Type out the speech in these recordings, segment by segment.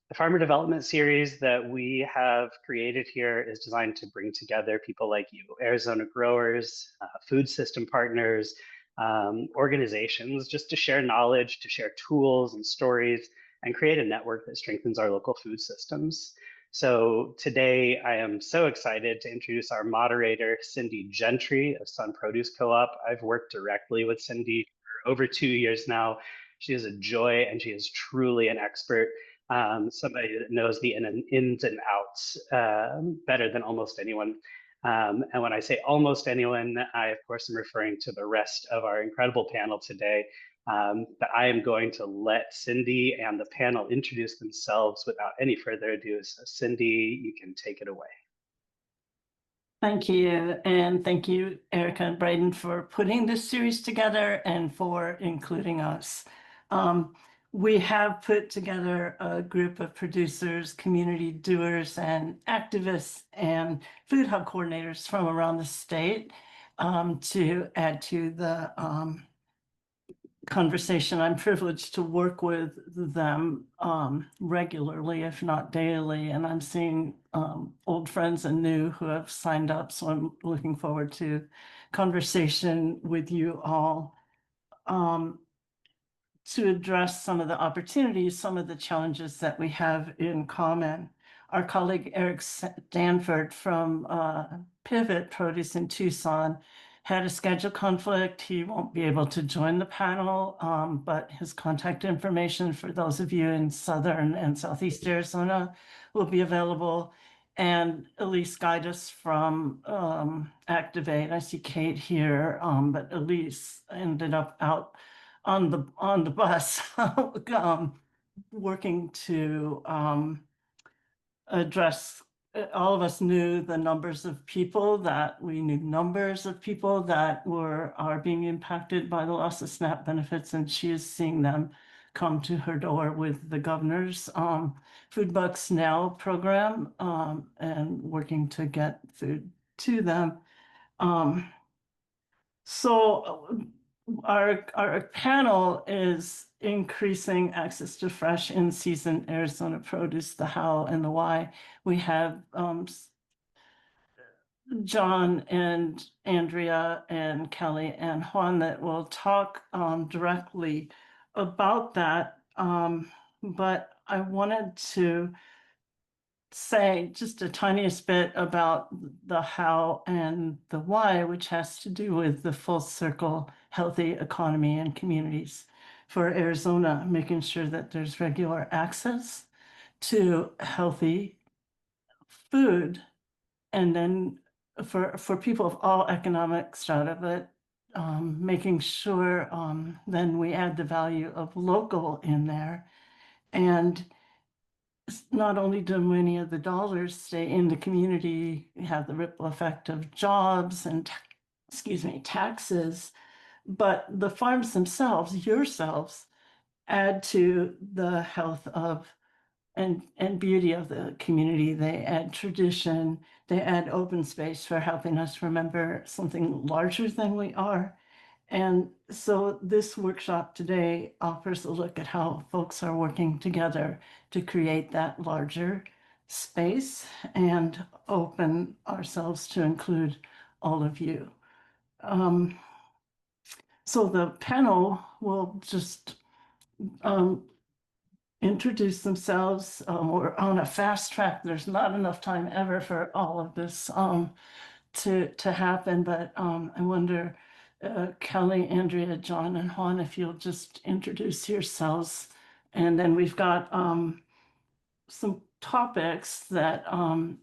The farmer development series that we have created here is designed to bring together people like you, Arizona growers, food system partners, organizations, just to share knowledge, to share tools and stories, and create a network that strengthens our local food systems. So today I am so excited to introduce our moderator, Cindy Gentry of Sun Produce Co-op. I've worked directly with Cindy for over 2 years now. She is a joy and she is truly an expert, somebody that knows the ins and outs better than almost anyone. And when I say almost anyone, I of course am referring to the rest of our incredible panel today. But I am going to let Cindy and the panel introduce themselves without any further ado. So Cindy, you can take it away. Thank you. And thank you, Erica and Braden, for putting this series together and for including us. We have put together a group of producers, community doers, and activists and food hub coordinators from around the state to add to the conversation. I'm privileged to work with them regularly, if not daily, and I'm seeing old friends and new who have signed up. So I'm looking forward to conversation with you all to address some of the opportunities, some of the challenges that we have in common. Our colleague Eric Stanford from Pivot Produce in Tucson had a schedule conflict. He won't be able to join the panel, but his contact information for those of you in Southern and Southeast Arizona will be available. And Elise Guidus from Activate. I see Kate here, but Elise ended up out on the bus working to address. All of us knew the numbers of people that are being impacted by the loss of SNAP benefits, and she is seeing them come to her door with the governor's Food Bucks Now program and working to get food to them. So our panel is increasing access to fresh in-season Arizona produce, the how and the why. We have John and Andrea and Kelly and Juan that will talk directly about that. But I wanted to say just a tiniest bit about the how and the why, which has to do with the full circle healthy economy and communities for Arizona, making sure that there's regular access to healthy food. And then for people of all economic strata, but making sure then we add the value of local in there. And not only do many of the dollars stay in the community, have the ripple effect of jobs and taxes, but the farms themselves, yourselves, add to the health of and beauty of the community. They add tradition, they add open space for helping us remember something larger than we are. And so this workshop today offers a look at how folks are working together to create that larger space and open ourselves to include all of you. So the panel will just introduce themselves. We're on a fast track. There's not enough time ever for all of this to happen, but I wonder, Kelly, Andrea, John, and Juan, if you'll just introduce yourselves. And then we've got some topics that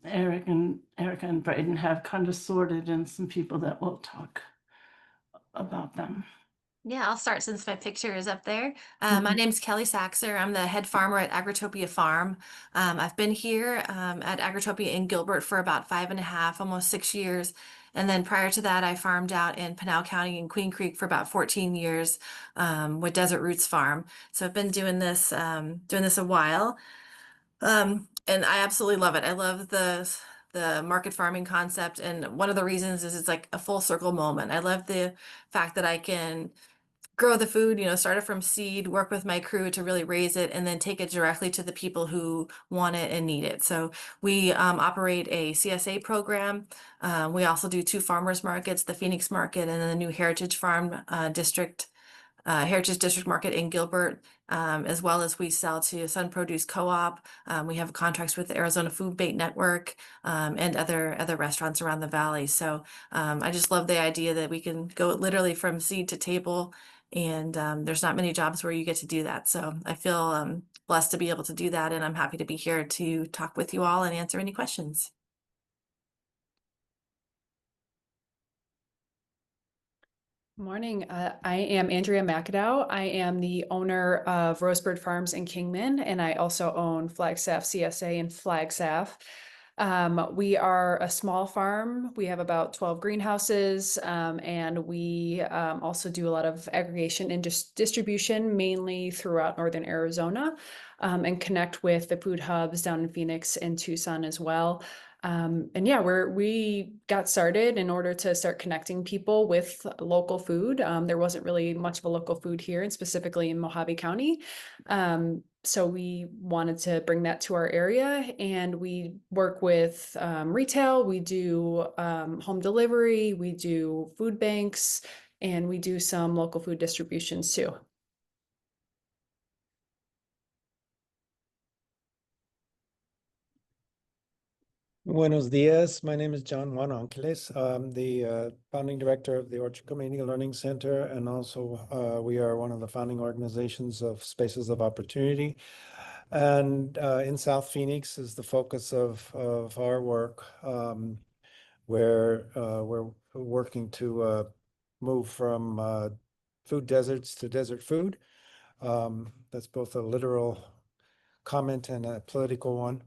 Erica and Braden have kind of sorted, and some people that will talk about them. Yeah, I'll start since my picture is up there. My name's Kelly Saxer. I'm the head farmer at Agritopia Farm. I've been here at Agritopia in Gilbert for about 5.5, almost 6 years. And then prior to that, I farmed out in Pinal County in Queen Creek for about 14 years with Desert Roots Farm. So I've been doing this a while. And I absolutely love it. I love the market farming concept. And one of the reasons is it's like a full circle moment. I love the fact that I can grow the food, start it from seed, work with my crew to really raise it, and then take it directly to the people who want it and need it. So we operate a CSA program. We also do two farmers markets, the Phoenix Market and then the new Heritage Farm District. Heritage District Market in Gilbert, as well as we sell to Sun Produce Co-op. We have contracts with the Arizona Food Bank Network, and other restaurants around the valley. So I just love the idea that we can go literally from seed to table, and there's not many jobs where you get to do that. So I feel blessed to be able to do that, and I'm happy to be here to talk with you all and answer any questions. Morning. I am Andrea McAdow. I am the owner of Rosebird Farms in Kingman, and I also own Flagstaff CSA in Flagstaff. We are a small farm. We have about 12 greenhouses, and we also do a lot of aggregation and distribution, mainly throughout northern Arizona, and connect with the food hubs down in Phoenix and Tucson as well. And yeah, we got started in order to start connecting people with local food. There wasn't really much of a local food here, and specifically in Mojave County. So we wanted to bring that to our area, and we work with retail. We do home delivery. We do food banks, and we do some local food distributions too. Buenos dias. My name is John Juan Angeles. I'm the founding director of the Orchard Community Learning Center, and also we are one of the founding organizations of Spaces of Opportunity. And in South Phoenix is the focus of our work, where we're working to move from food deserts to desert food. That's both a literal comment and a political one.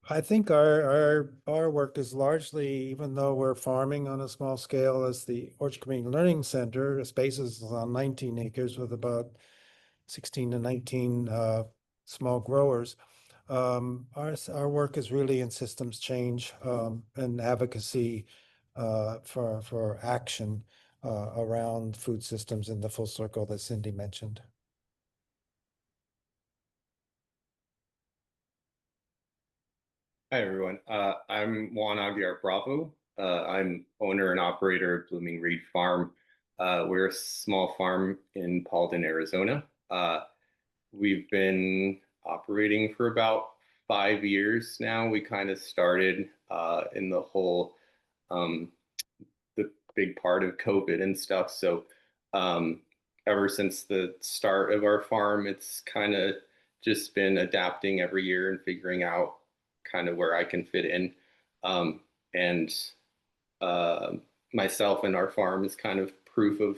I think our work is largely, even though we're farming on a small scale as the Orchard Community Learning Center, the space is on 19 acres with about 16 to 19 small growers. Our work is really in systems change and advocacy for action around food systems in the full circle that Cindy mentioned. Hi, everyone. I'm Juan Aguiar Bravo. I'm owner and operator of Blooming Reed Farm. We're a small farm in Paulden, Arizona. We've been operating for about 5 years now. We kind of started in the whole, the big part of COVID and stuff. So ever since the start of our farm, it's kind of just been adapting every year and figuring out kind of where I can fit in. And myself and our farm is kind of proof of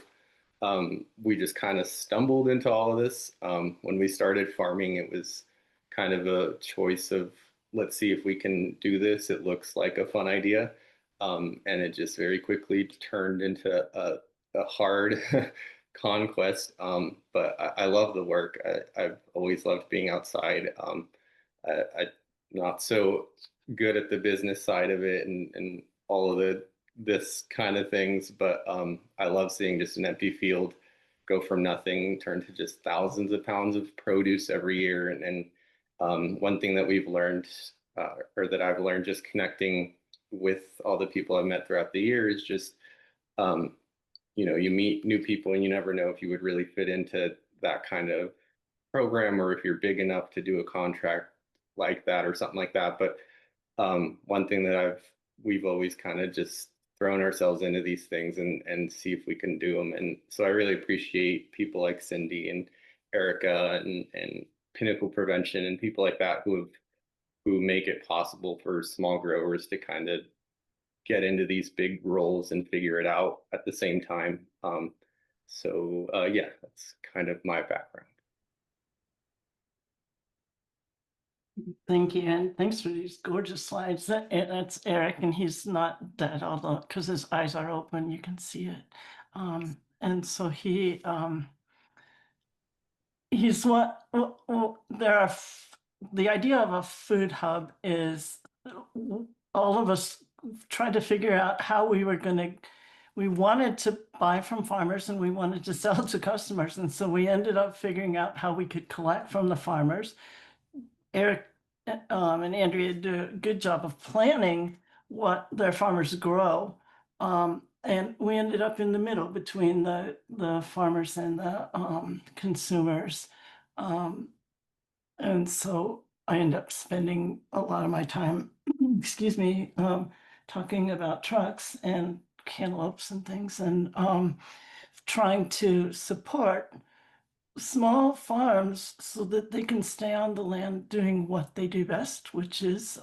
we just kind of stumbled into all of this. When we started farming, it was kind of a choice of let's see if we can do this. It looks like a fun idea. And it just very quickly turned into a hard conquest. But I love the work. I've always loved being outside. I'm not so good at the business side of it and all of this kind of things, but I love seeing just an empty field go from nothing turn to just thousands of pounds of produce every year. And one thing that we've learned, or that I've learned just connecting with all the people I've met throughout the year is just, you meet new people and you never know if you would really fit into that kind of program or if you're big enough to do a contract like that or something like that. But one thing that we've always kind of just thrown ourselves into these things and see if we can do them. And so I really appreciate people like Cindy and Erica and Pinnacle Prevention and people like that who make it possible for small growers to kind of get into these big roles and figure it out at the same time. Yeah, that's kind of my background. Thank you, and thanks for these gorgeous slides. That's Eric, and he's not dead, although because his eyes are open, you can see it. And so he's what well, the idea of a food hub is all of us tried to figure out how we were going to we wanted to buy from farmers and we wanted to sell to customers. And so we ended up figuring out how we could collect from the farmers. Eric and Andrea do a good job of planning what their farmers grow. And we ended up in the middle between the farmers and the consumers. And so I end up spending a lot of my time, excuse me, talking about trucks and cantaloupes and things, and trying to support small farms so that they can stay on the land doing what they do best, which is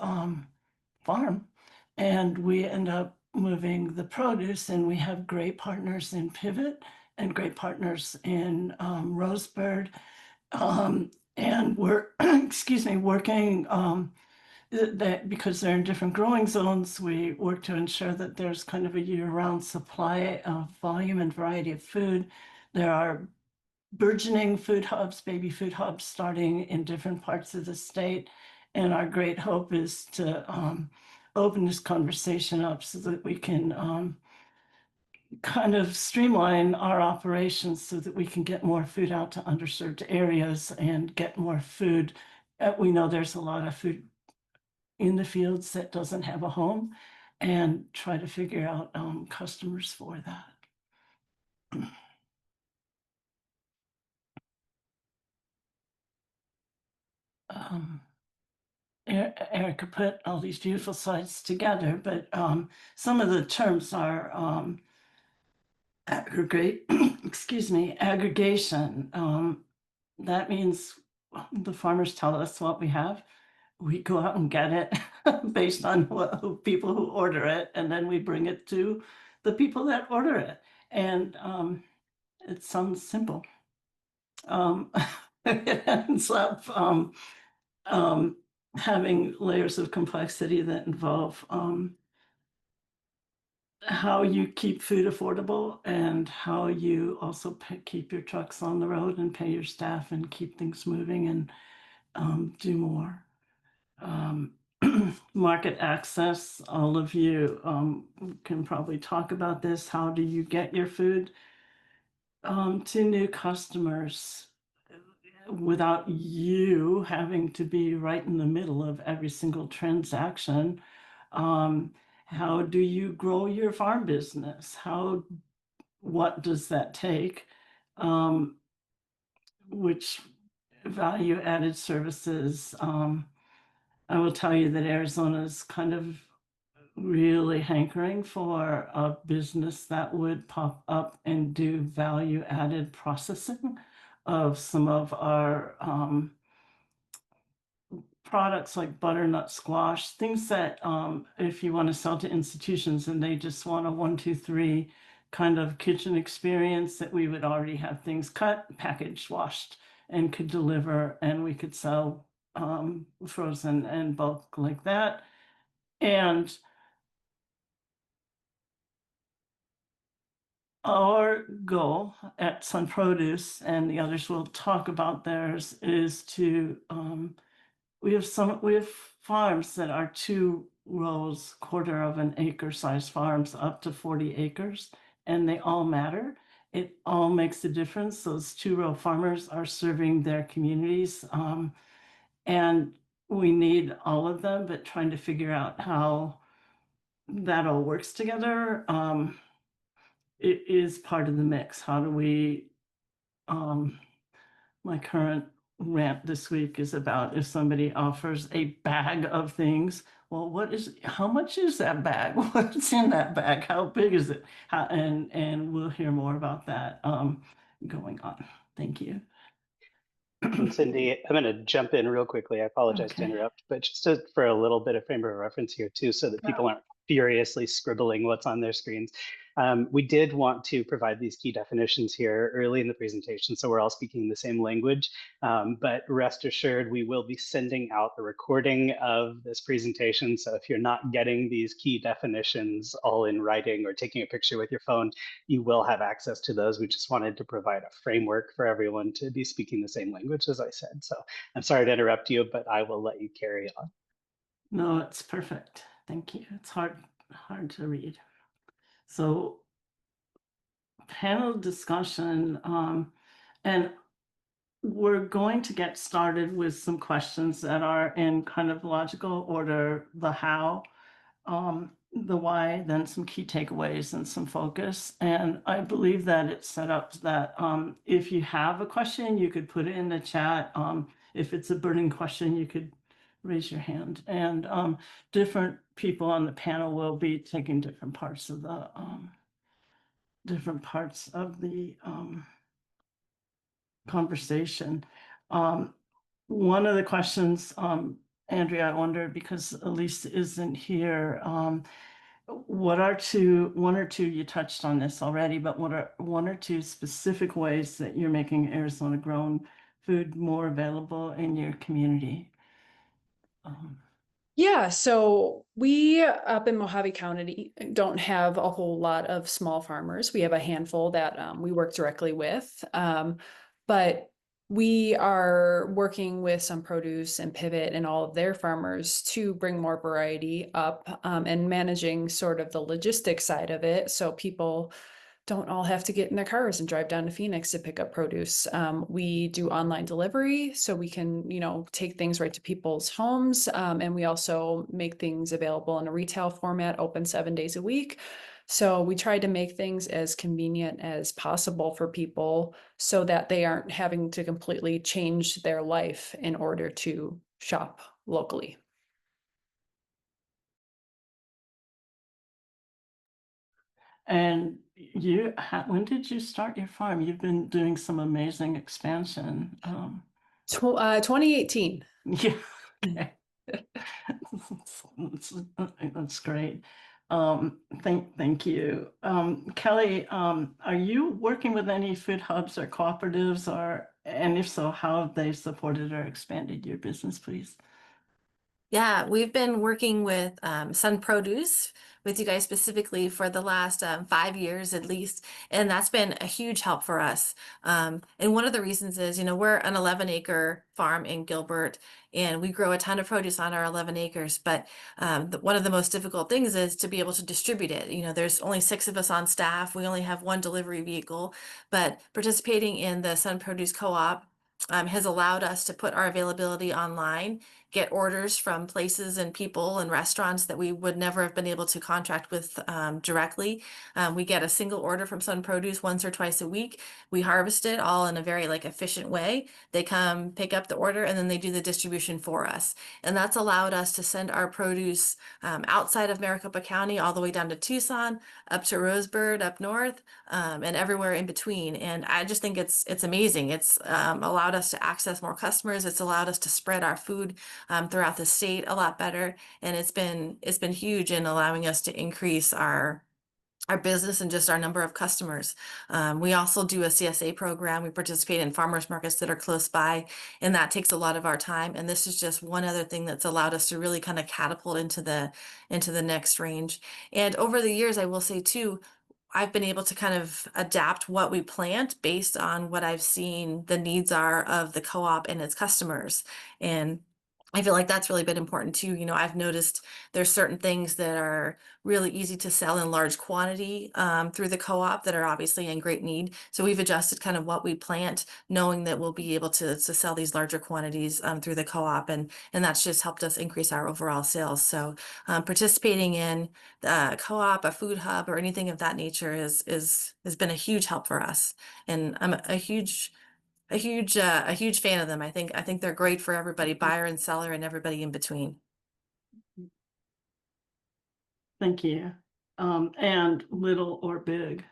farm. And we end up moving the produce, and we have great partners in Pivot and great partners in Rosebird. And we're, excuse me, working that because they're in different growing zones, we work to ensure that there's kind of a year-round supply of volume and variety of food. There are burgeoning food hubs, baby food hubs, starting in different parts of the state. And our great hope is to open this conversation up so that we can kind of streamline our operations so that we can get more food out to underserved areas and get more food. We know there's a lot of food in the fields that doesn't have a home, and try to figure out customers for that. Erica put all these beautiful slides together, but some of the terms are aggregate, excuse me, aggregation. That means the farmers tell us what we have. We go out and get it based on people who order it, and then we bring it to the people that order it. And it sounds simple. It ends up having layers of complexity that involve how you keep food affordable and how you also keep your trucks on the road and pay your staff and keep things moving and do more. Market access, all of you can probably talk about this. How do you get your food to new customers without you having to be right in the middle of every single transaction? How do you grow your farm business? What does that take? Which value added services? I will tell you that Arizona's kind of really hankering for a business that would pop up and do value added processing of some of our products like butternut squash, things that if you want to sell to institutions and they just want a 1, 2, 3 kind of kitchen experience, that we would already have things cut, packaged, washed, and could deliver, and we could sell frozen and bulk like that. And our goal at Sun Produce, and the others will talk about theirs, is to we have farms that are 2 rows, quarter of an acre size farms up to 40 acres, and they all matter. It all makes a difference. Those 2-row farmers are serving their communities, and we need all of them, but trying to figure out how that all works together. It is part of the mix. How do we, my current rant this week is about if somebody offers a bag of things, well, how much is that bag? What's in that bag? How big is it? And we'll hear more about that going on. Thank you. And Cindy, I'm going to jump in real quickly. I apologize to Okay. interrupt, but just for a little bit of frame of reference here too, so that people aren't furiously scribbling what's on their screens. We did want to provide these key definitions here early in the presentation, so we're all speaking the same language. But rest assured, we will be sending out the recording of this presentation. So if you're not getting these key definitions all in writing or taking a picture with your phone, you will have access to those. We just wanted to provide a framework for everyone to be speaking the same language, as I said. So I'm sorry to interrupt you, but I will let you carry on. No, it's perfect. Thank you. It's hard to read. So panel discussion, and we're going to get started with some questions that are in kind of logical order: the how, the why, then some key takeaways and some focus. And I believe that it's set up that if you have a question, you could put it in the chat. If it's a burning question, you could raise your hand. And different people on the panel will be taking different parts of the conversation. One of the questions, Andrea, I wondered, because Elise isn't here, what are one or two, you touched on this already, but what are one or two specific ways that you're making Arizona grown food more available in your community? Yeah, so we up in Mojave County don't have a whole lot of small farmers. We have a handful that we work directly with. But we are working with some produce and Pivot and all of their farmers to bring more variety up, and managing sort of the logistics side of it, so people don't all have to get in their cars and drive down to Phoenix to pick up produce. We do online delivery, so we can, take things right to people's homes. And we also make things available in a retail format, open 7 days a week. So we try to make things as convenient as possible for people so that they aren't having to completely change their life in order to shop locally. And when did you start your farm? You've been doing some amazing expansion. 2018. Yeah, okay. That's great. Thank you. Kelly, are you working with any food hubs or cooperatives, and if so, how have they supported or expanded your business, please? Yeah, we've been working with Sun Produce with you guys specifically for the last 5 years at least, and that's been a huge help for us. And one of the reasons is, we're an 11-acre farm in Gilbert, and we grow a ton of produce on our 11 acres. But one of the most difficult things is to be able to distribute it. There's only 6 of us on staff. We only have 1 delivery vehicle, but participating in the Sun Produce Co-op has allowed us to put our availability online, get orders from places and people and restaurants that we would never have been able to contract with directly. We get a single order from Sun Produce once or twice a week. We harvest it all in a very efficient way. They come pick up the order and then they do the distribution for us. And that's allowed us to send our produce outside of Maricopa County all the way down to Tucson, up to Rosebud, up north, and everywhere in between. And I just think it's amazing. It's allowed us to access more customers. It's allowed us to spread our food throughout the state a lot better, and it's been huge in allowing us to increase our business and just our number of customers. We also do a CSA program. We participate in farmers markets that are close by, and that takes a lot of our time. And this is just one other thing that's allowed us to really kind of catapult into the next range. And over the years, I will say too, I've been able to kind of adapt what we plant based on what I've seen the needs are of the co-op and its customers. And I feel like that's really been important too. I've noticed there's certain things that are really easy to sell in large quantity through the co-op that are obviously in great need. So we've adjusted kind of what we plant, knowing that we'll be able to sell these larger quantities through the co-op, and that's just helped us increase our overall sales. So participating in the co-op, a food hub, or anything of that nature has been a huge help for us. And I'm a huge fan of them. I think they're great for everybody, buyer and seller and everybody in between. Thank you. And little or big.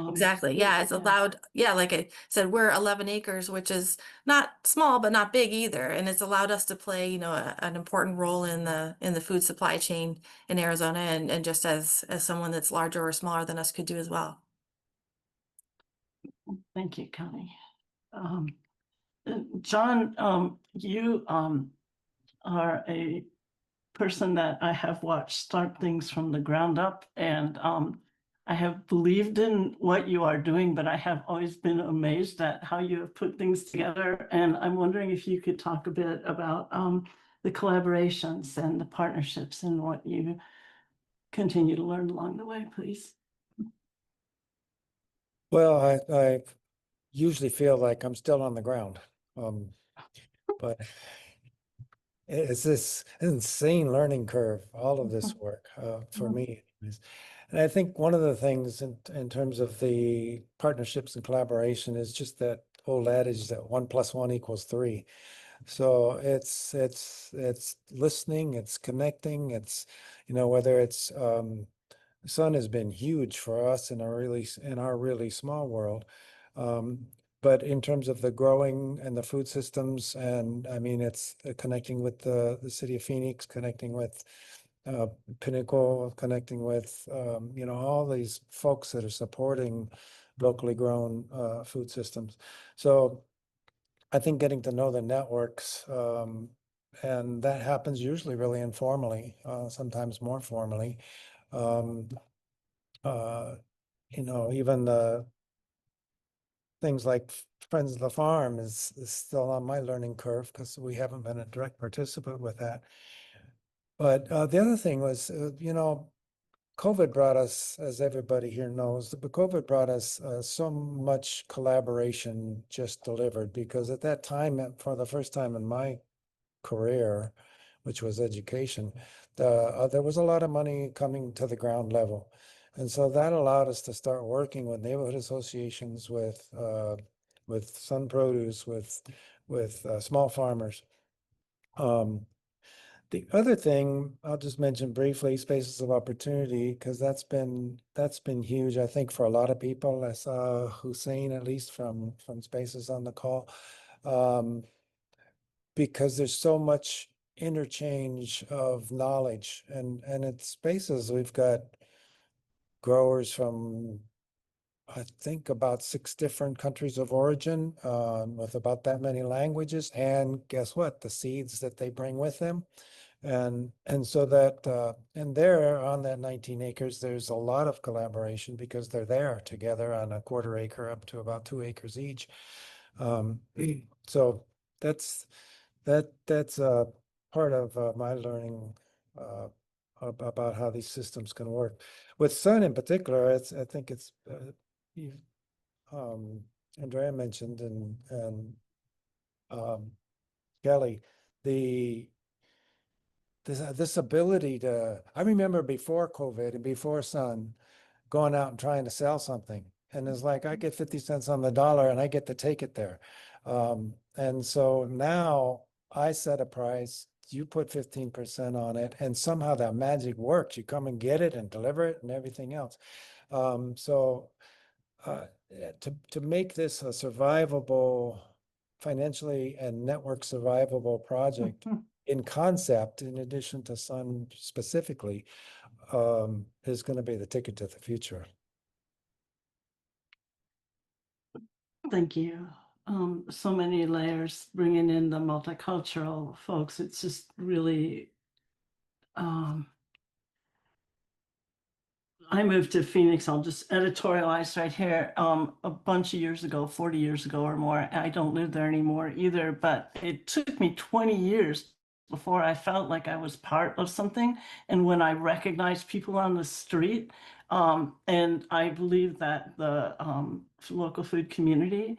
Exactly. Yeah, it's allowed. Yeah, like I said, we're 11 acres, which is not small, but not big either. And it's allowed us to play, an important role in the food supply chain in Arizona, and just as someone that's larger or smaller than us could do as well. Thank you, Connie. John, you are a person that I have watched start things from the ground up, and I have believed in what you are doing, but I have always been amazed at how you have put things together. And I'm wondering if you could talk a bit about the collaborations and the partnerships and what you continue to learn along the way, please. Well, I usually feel like I'm still on the ground. But it's this insane learning curve, all of this work, for me anyways. And I think one of the things in terms of the partnerships and collaboration is just that old adage that 1 + 1 = 3. So it's listening, it's connecting, it's, whether it's sun has been huge for us in our really small world. But in terms of the growing and the food systems, and I mean, it's connecting with the city of Phoenix, connecting with uh, Pinnacle, connecting with, all these folks that are supporting locally grown food systems. So I think getting to know the networks, and that happens usually really informally, sometimes more formally. Um, uh, even the things like Friends of the Farm is still on my learning curve because we haven't been a direct participant with that. But the other thing was, COVID brought us, as everybody here knows, but COVID brought us so much collaboration just delivered, because at that time, for the first time in my career, which was education, there was a lot of money coming to the ground level. And so that allowed us to start working with neighborhood associations, with Sun Produce, with small farmers. The other thing I'll just mention briefly, spaces of opportunity, because that's been huge, I think, for a lot of people. I saw Hussein, at least from Spaces on the call, because there's so much interchange of knowledge, and at Spaces we've got growers from, I think, about 6 different countries of origin, with about that many languages, and guess what? The seeds that they bring with them. And so that, and there on that 19 acres, there's a lot of collaboration because they're there together on a 1/4 acre up to about 2 acres each. So that's part of my learning about how these systems can work. With Sun in particular, I think it's Andrea mentioned, and Kelly, this ability to, I remember before COVID and before Sun, going out and trying to sell something. And it's like, I get 50 cents on the dollar and I get to take it there. And so now I set a price, you put 15% on it, and somehow that magic works. You come and get it and deliver it and everything else. So to make this a survivable, financially and network survivable project in concept, in addition to Sun specifically, is going to be the ticket to the future. Thank you. So many layers, bringing in the multicultural folks. It's just really, I moved to Phoenix. I'll just editorialize right here. A bunch of years ago, 40 years ago or more. I don't live there anymore either, but it took me 20 years before I felt like I was part of something. And when I recognized people on the street, and I believe that the local food community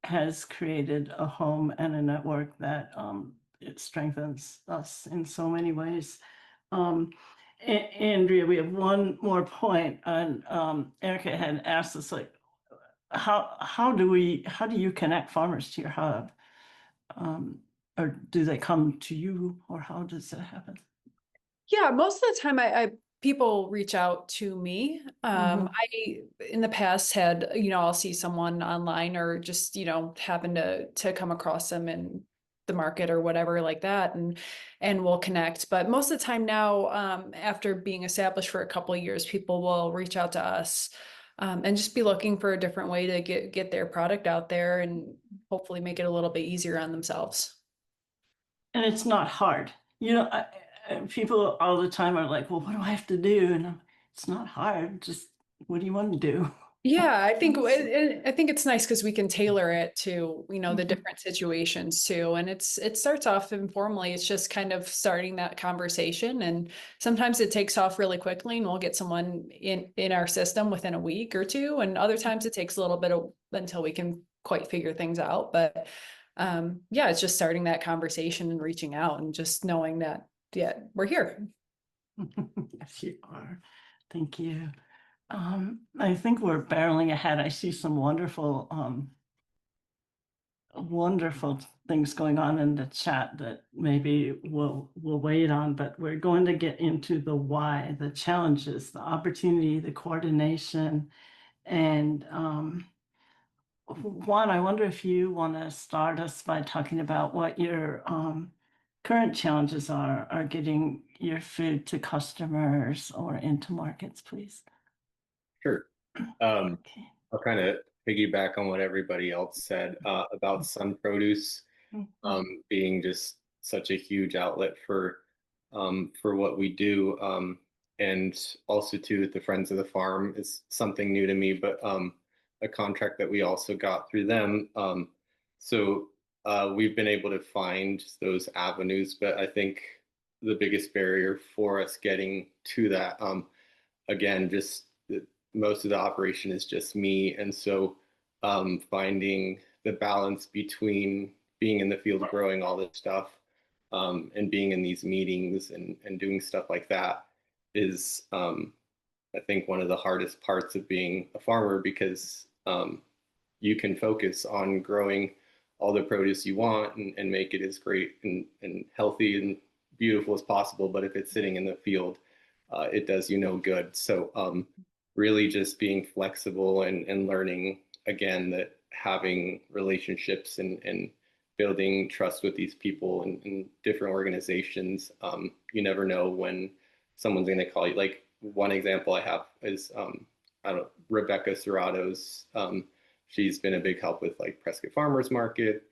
has created a home and a network that it strengthens us in so many ways. Andrea, we have one more point, and Erica had asked us, like, how do you connect farmers to your hub? Or do they come to you, or how does that happen? Yeah, most of the time I people reach out to me. Mhm. I in the past had, I'll see someone online or just, happen to come across them in the market or whatever like that, and we'll connect. But most of the time now, after being established for a couple of years, people will reach out to us, and just be looking for a different way to get their product out there and hopefully make it a little bit easier on themselves. And it's not hard. People all the time are like, well, what do I have to do? And it's not hard. Just, what do you want to do? Yeah, I think I think it's nice because we can tailor it to, the Mhm. different situations too. And it starts off informally. It's just kind of starting that conversation. And sometimes it takes off really quickly and we'll get someone in our system within a week or two. And other times it takes a little bit until we can quite figure things out. But yeah, it's just starting that conversation and reaching out and just knowing that, yeah, we're here. Yes, you are. Thank you. I think we're barreling ahead. I see some wonderful things going on in the chat that maybe we'll wait on, but we're going to get into the why, the challenges, the opportunity, the coordination. And Juan, I wonder if you want to start us by talking about what your current challenges are getting your food to customers or into markets, please. Sure. Okay. I'll kind of piggyback on what everybody else said about Sun Produce being just such a huge outlet for what we do, and also too the Friends of the Farm is something new to me, but a contract that we also got through them. So we've been able to find those avenues, but I think the biggest barrier for us getting to that, again, just most of the operation is just me. And so finding the balance between being in the field growing all this stuff and being in these meetings and doing stuff like that is, I think, one of the hardest parts of being a farmer, because you can focus on growing all the produce you want and make it as great and healthy and beautiful as possible. But if it's sitting in the field, it does you no good. So really just being flexible and learning, again, that having relationships and building trust with these people and different organizations, you never know when someone's going to call you. Like one example I have is I don't Rebecca Serrato's. She's been a big help with like Prescott Farmers Market,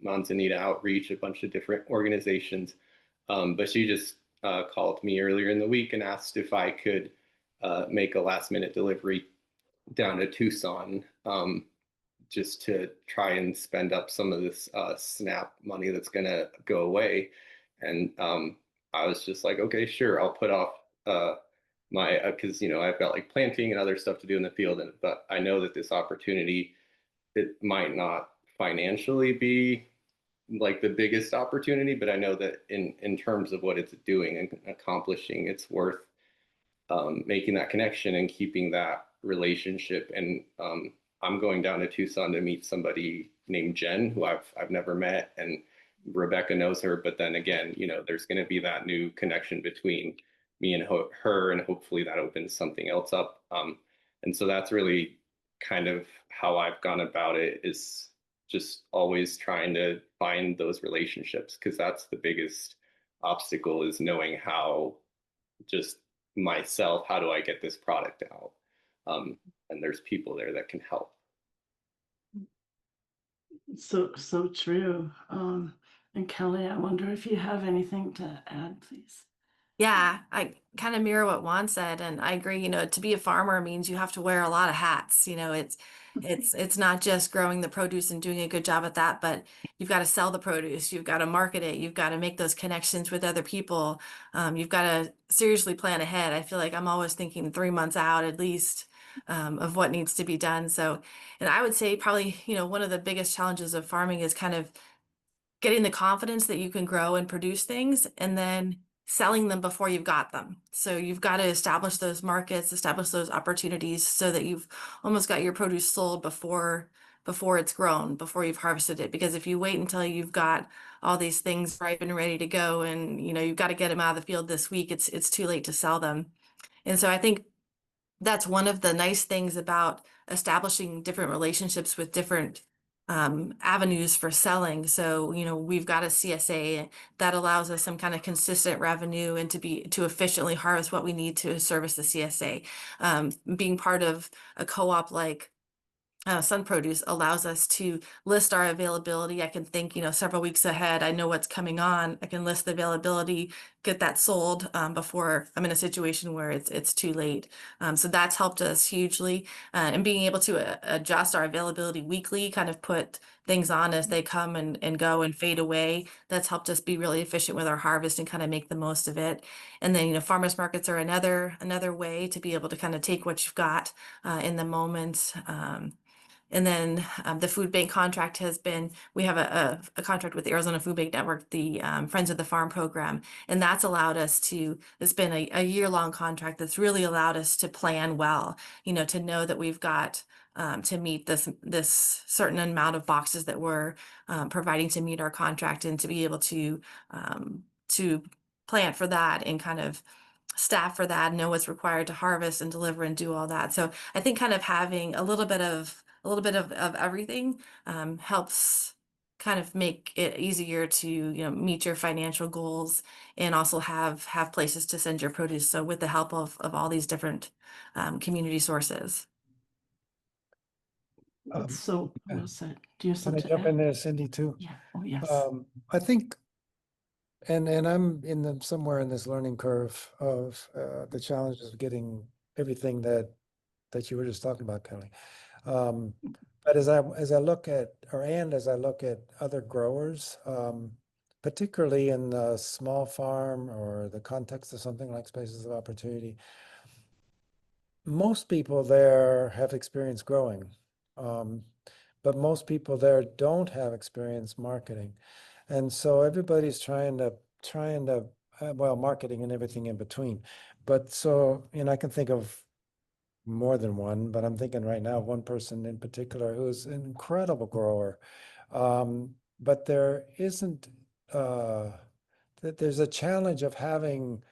Manzanita Outreach, a bunch of different organizations. But she just called me earlier in the week and asked if I could make a last minute delivery down to Tucson, just to try and spend up some of this SNAP money that's going to go away. And I was just like, okay, sure, I'll put off my, because I've got like planting and other stuff to do in the field, but I know that this opportunity, it might not financially be like the biggest opportunity, but I know that in terms of what it's doing and accomplishing, it's worth making that connection and keeping that relationship. And I'm going down to Tucson to meet somebody named Jen, who I've never met, and Rebecca knows her. But then again, there's going to be that new connection between me and her, and hopefully that opens something else up. And so that's really kind of how I've gone about it, is just always trying to find those relationships, because that's the biggest obstacle, is knowing how, just myself, how do I get this product out? And there's people there that can help. So true. And Kelly, I wonder if you have anything to add, please. Yeah, I kind of mirror what Juan said, and I agree. To be a farmer means you have to wear a lot of hats. It's not just growing the produce and doing a good job at that, but you've got to sell the produce, you've got to market it, you've got to make those connections with other people. You've got to seriously plan ahead. I feel like I'm always thinking 3 months out at least, of what needs to be done. So, and I would say probably, one of the biggest challenges of farming is kind of getting the confidence that you can grow and produce things, and then selling them before you've got them. So you've got to establish those markets, establish those opportunities, so that you've almost got your produce sold before it's grown, before you've harvested it. Because if you wait until you've got all these things ripe and ready to go, and you've got to get them out of the field this week, it's too late to sell them. And so I think that's one of the nice things about establishing different relationships with different avenues for selling. So, we've got a CSA that allows us some kind of consistent revenue and to efficiently harvest what we need to service the CSA. Being part of a co-op like Sun Produce allows us to list our availability. I can think, several weeks ahead. I know what's coming on. I can list the availability, get that sold before I'm in a situation where it's too late. So that's helped us hugely, and being able to adjust our availability weekly, kind of put things on as they come and go and fade away. That's helped us be really efficient with our harvest and kind of make the most of it. And then, farmers markets are another way to be able to kind of take what you've got in the moment. And then the food bank contract has been, we have a contract with the Arizona Food Bank Network, the Friends of the Farm program, and that's allowed us to, it's been a year-long contract that's really allowed us to plan well, to know that we've got to meet this certain amount of boxes that we're providing to meet our contract, and to be able to plan for that and kind of staff for that, know what's required to harvest and deliver and do all that. So I think kind of having a little bit of everything helps kind of make it easier to meet your financial goals, and also have places to send your produce. So with the help of all these different community sources. So, yeah. was it, do you have Can I something to jump in add? there, Cindy, too? Yeah, oh, yes. I think, and I'm somewhere in this learning curve of the challenges of getting everything that you were just talking about, Kelly. But as I look at, as I look at other growers, particularly in the small farm or the context of something like Spaces of Opportunity, most people there have experience growing, but most people there don't have experience marketing. And so everybody's trying to well, marketing and everything in between. But so, I can think of more than one, but I'm thinking right now of one person in particular who's an incredible grower. But there isn't, there's a challenge of having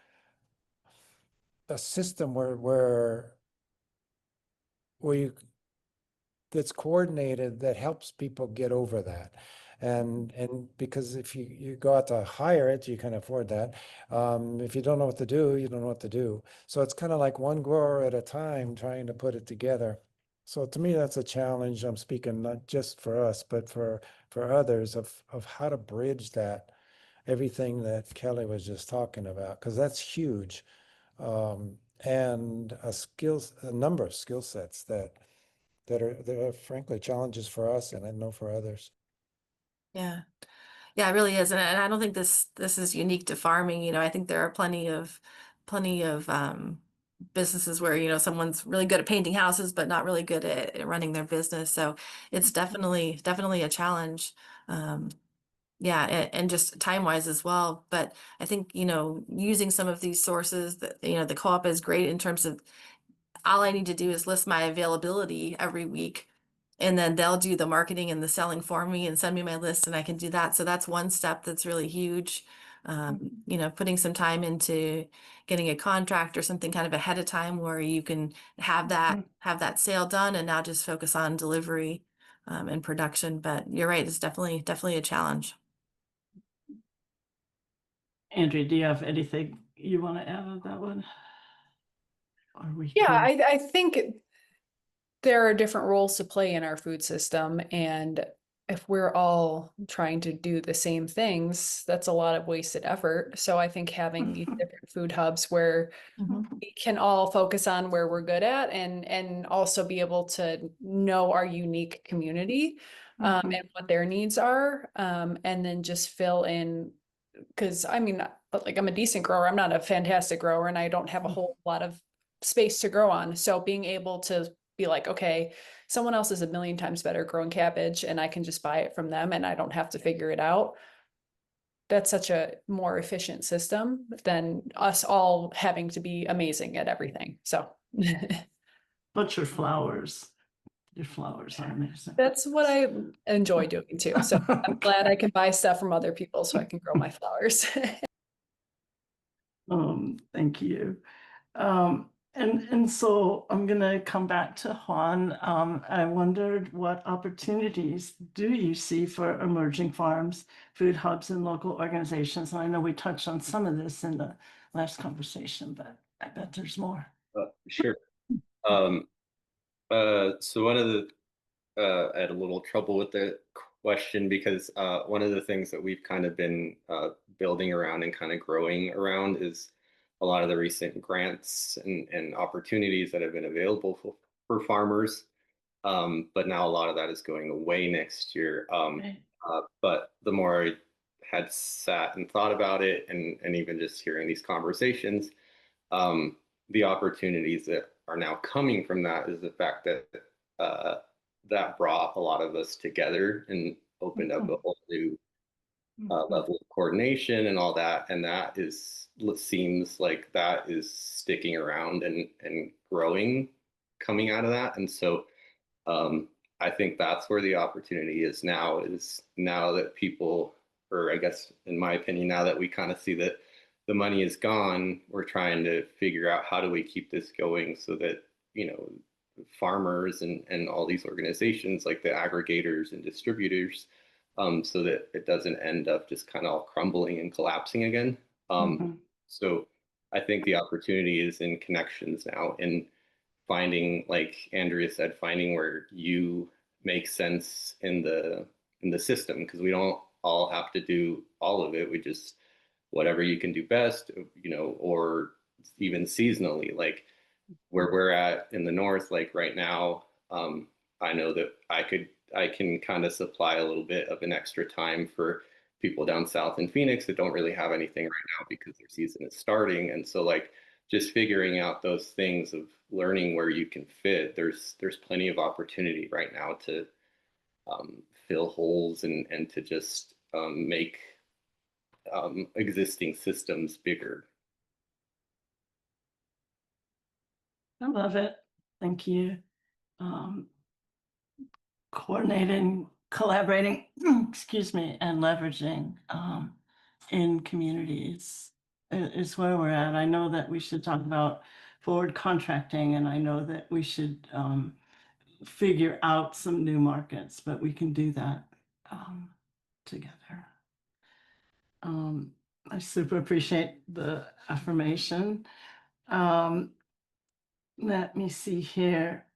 a system where you, that's coordinated, that helps people get over that. And because if you go out to hire it, you can afford that. If you don't know what to do, you don't know what to do. So it's kind of like one grower at a time trying to put it together. So to me, that's a challenge. I'm speaking not just for us, but for others, of how to bridge that, everything that Kelly was just talking about, because that's huge. And a number of skill sets that are frankly challenges for us, and I know for others. Yeah. Yeah, it really is. And I don't think this is unique to farming. I think there are plenty of businesses where, someone's really good at painting houses, but not really good at running their business. So it's definitely a challenge. Yeah, and just time wise as well. But I think, using some of these sources that, the co-op is great in terms of, all I need to do is list my availability every week, and then they'll do the marketing and the selling for me and send me my list, and I can do that. So that's one step that's really huge. Putting some time into getting a contract or something kind of ahead of time, where you can have that sale done and now just focus on delivery and production. But you're right, it's definitely a challenge. Andrea, do you have anything you want to add on that one? Are we Yeah, good? I think there are different roles to play in our food system, and if we're all trying to do the same things, that's a lot of wasted effort. So I think having these different food hubs where we can all focus on where we're good at, and also be able to know our unique community and what their needs are, and then just fill in. Because I mean, like, I'm a decent grower, I'm not a fantastic grower, and I don't have a whole lot of space to grow on. So being able to be like, okay, someone else is a million times better growing cabbage, and I can just buy it from them and I don't have to figure it out. That's such a more efficient system than us all having to be amazing at everything. So But your flowers are amazing. that's what I enjoy doing too. So I'm glad I can buy stuff from other people so I can grow my flowers. Thank you. And so I'm gonna come back to Juan. I wondered, what opportunities do you see for emerging farms, food hubs, and local organizations? And I know we touched on some of this in the last conversation, but I bet there's more. Sure. So one of the had a little trouble with the question because one of the things that we've kind of been building around and kind of growing around is a lot of the recent grants and opportunities that have been available for farmers. But now a lot of that is going away next year. Right. But the more I had sat and thought about it, and even just hearing these conversations, the opportunities that are now coming from that is the fact that that brought a lot of us together and opened up a whole new level of coordination and all that. And that is, it seems like that is sticking around and growing coming out of that. And so I think that's where the opportunity is now that people, or I guess in my opinion, now that we kind of see that the money is gone, we're trying to figure out how do we keep this going so that, you know, farmers and all these organizations like the aggregators and distributors, so that it doesn't end up just kind of all crumbling and collapsing again. So I think the opportunity is in connections now, in finding, like Andrea said, finding where you make sense in the system, because we don't all have to do all of it. We just, whatever you can do best, you know, or even seasonally, like where we're at in the north, like right now, I know that I can kind of supply a little bit of an extra time for people down south in Phoenix that don't really have anything right now because their season is starting. And so like just figuring out those things of learning where you can fit, there's plenty of opportunity right now to fill holes and to just make existing systems bigger. I love it. Thank you. Coordinating, collaborating, excuse me, and leveraging in communities is where we're at. I know that we should talk about forward contracting, and I know that we should figure out some new markets, but we can do that together. I super appreciate the affirmation. Let me see here.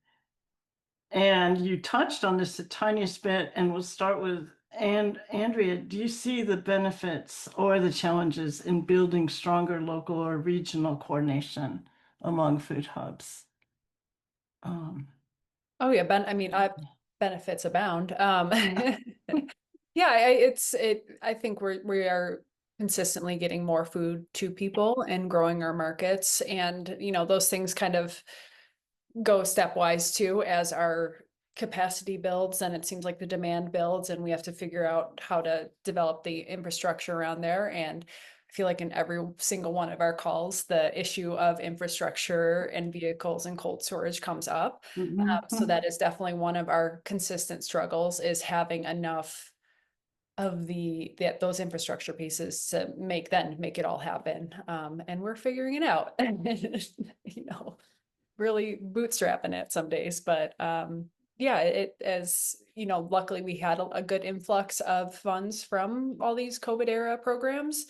And you touched on this the tiniest bit, and we'll start with, and Andrea, do you see the benefits or the challenges in building stronger local or regional coordination among food hubs? Oh yeah, benefits abound. Yeah, I think we are consistently getting more food to people and growing our markets, and you know, those things kind of go stepwise too as our capacity builds and it seems like the demand builds, and we have to figure out how to develop the infrastructure around there. And I feel like in every single one of our calls, the issue of infrastructure and vehicles and cold storage comes up. So that is definitely one of our consistent struggles, is having enough of those infrastructure pieces to make it all happen. And we're figuring it out. You know, really bootstrapping it some days, but yeah, it, as you know, luckily we had a good influx of funds from all these COVID era programs.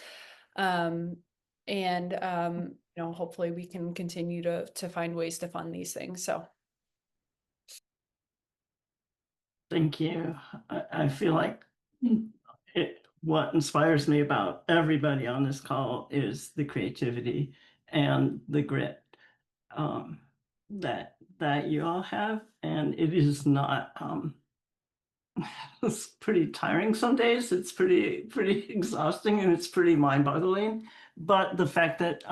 You know, hopefully we can continue to find ways to fund these things. So Thank you. I feel like what inspires me about everybody on this call is the creativity and the grit that you all have, and it is not. It's pretty tiring some days. It's pretty exhausting, and it's pretty mind-boggling. But the fact that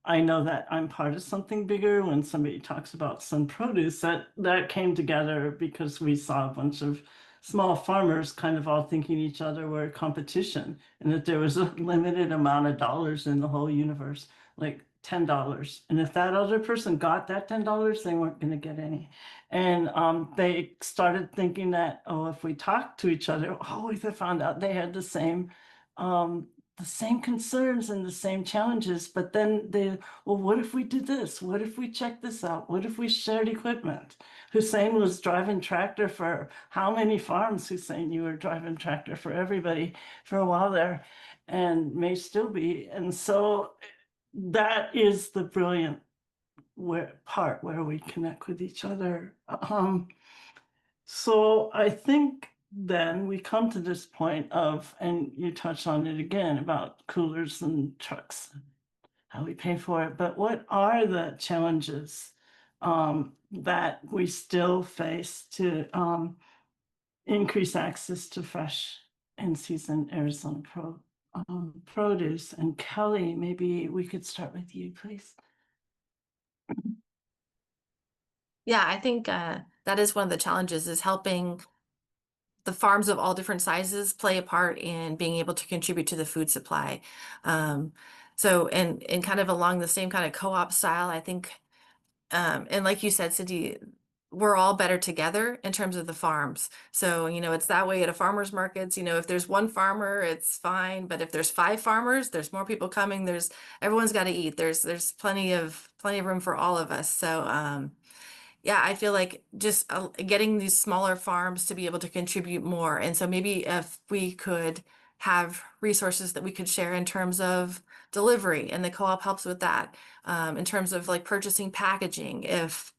I know that I'm part of something bigger, when somebody talks about Sun Produce, that came together because we saw a bunch of small farmers kind of all thinking each other were a competition, and that there was a limited amount of dollars in the whole universe, like $10. And if that other person got that $10, they weren't going to get any. And they started thinking that, oh, if we talked to each other, oh, we found out they had the same concerns and the same challenges. But then well, what if we did this? What if we checked this out? What if we shared equipment? Hussein was driving tractor for how many farms? Hussein, you were driving tractor for everybody for a while there, and may still be. And so that is the brilliant part where we connect with each other. So I think then we come to this point of, and you touched on it again about coolers and trucks, how we pay for it, but what are the challenges that we still face to increase access to fresh and seasoned Arizona produce? And Kelly, maybe we could start with you, please. Yeah, I think that is one of the challenges, is helping the farms of all different sizes play a part in being able to contribute to the food supply. So, and kind of along the same kind of co-op style, I think, and like you said, Cindy, we're all better together in terms of the farms. So, it's that way at a farmer's markets. If there's one farmer, it's fine. But if there's 5 farmers, there's more people coming. Everyone's got to eat. There's plenty of room for all of us. So, yeah, I feel like just getting these smaller farms to be able to contribute more. And so maybe if we could have resources that we could share in terms of delivery, and the co-op helps with that, in terms of like purchasing packaging. If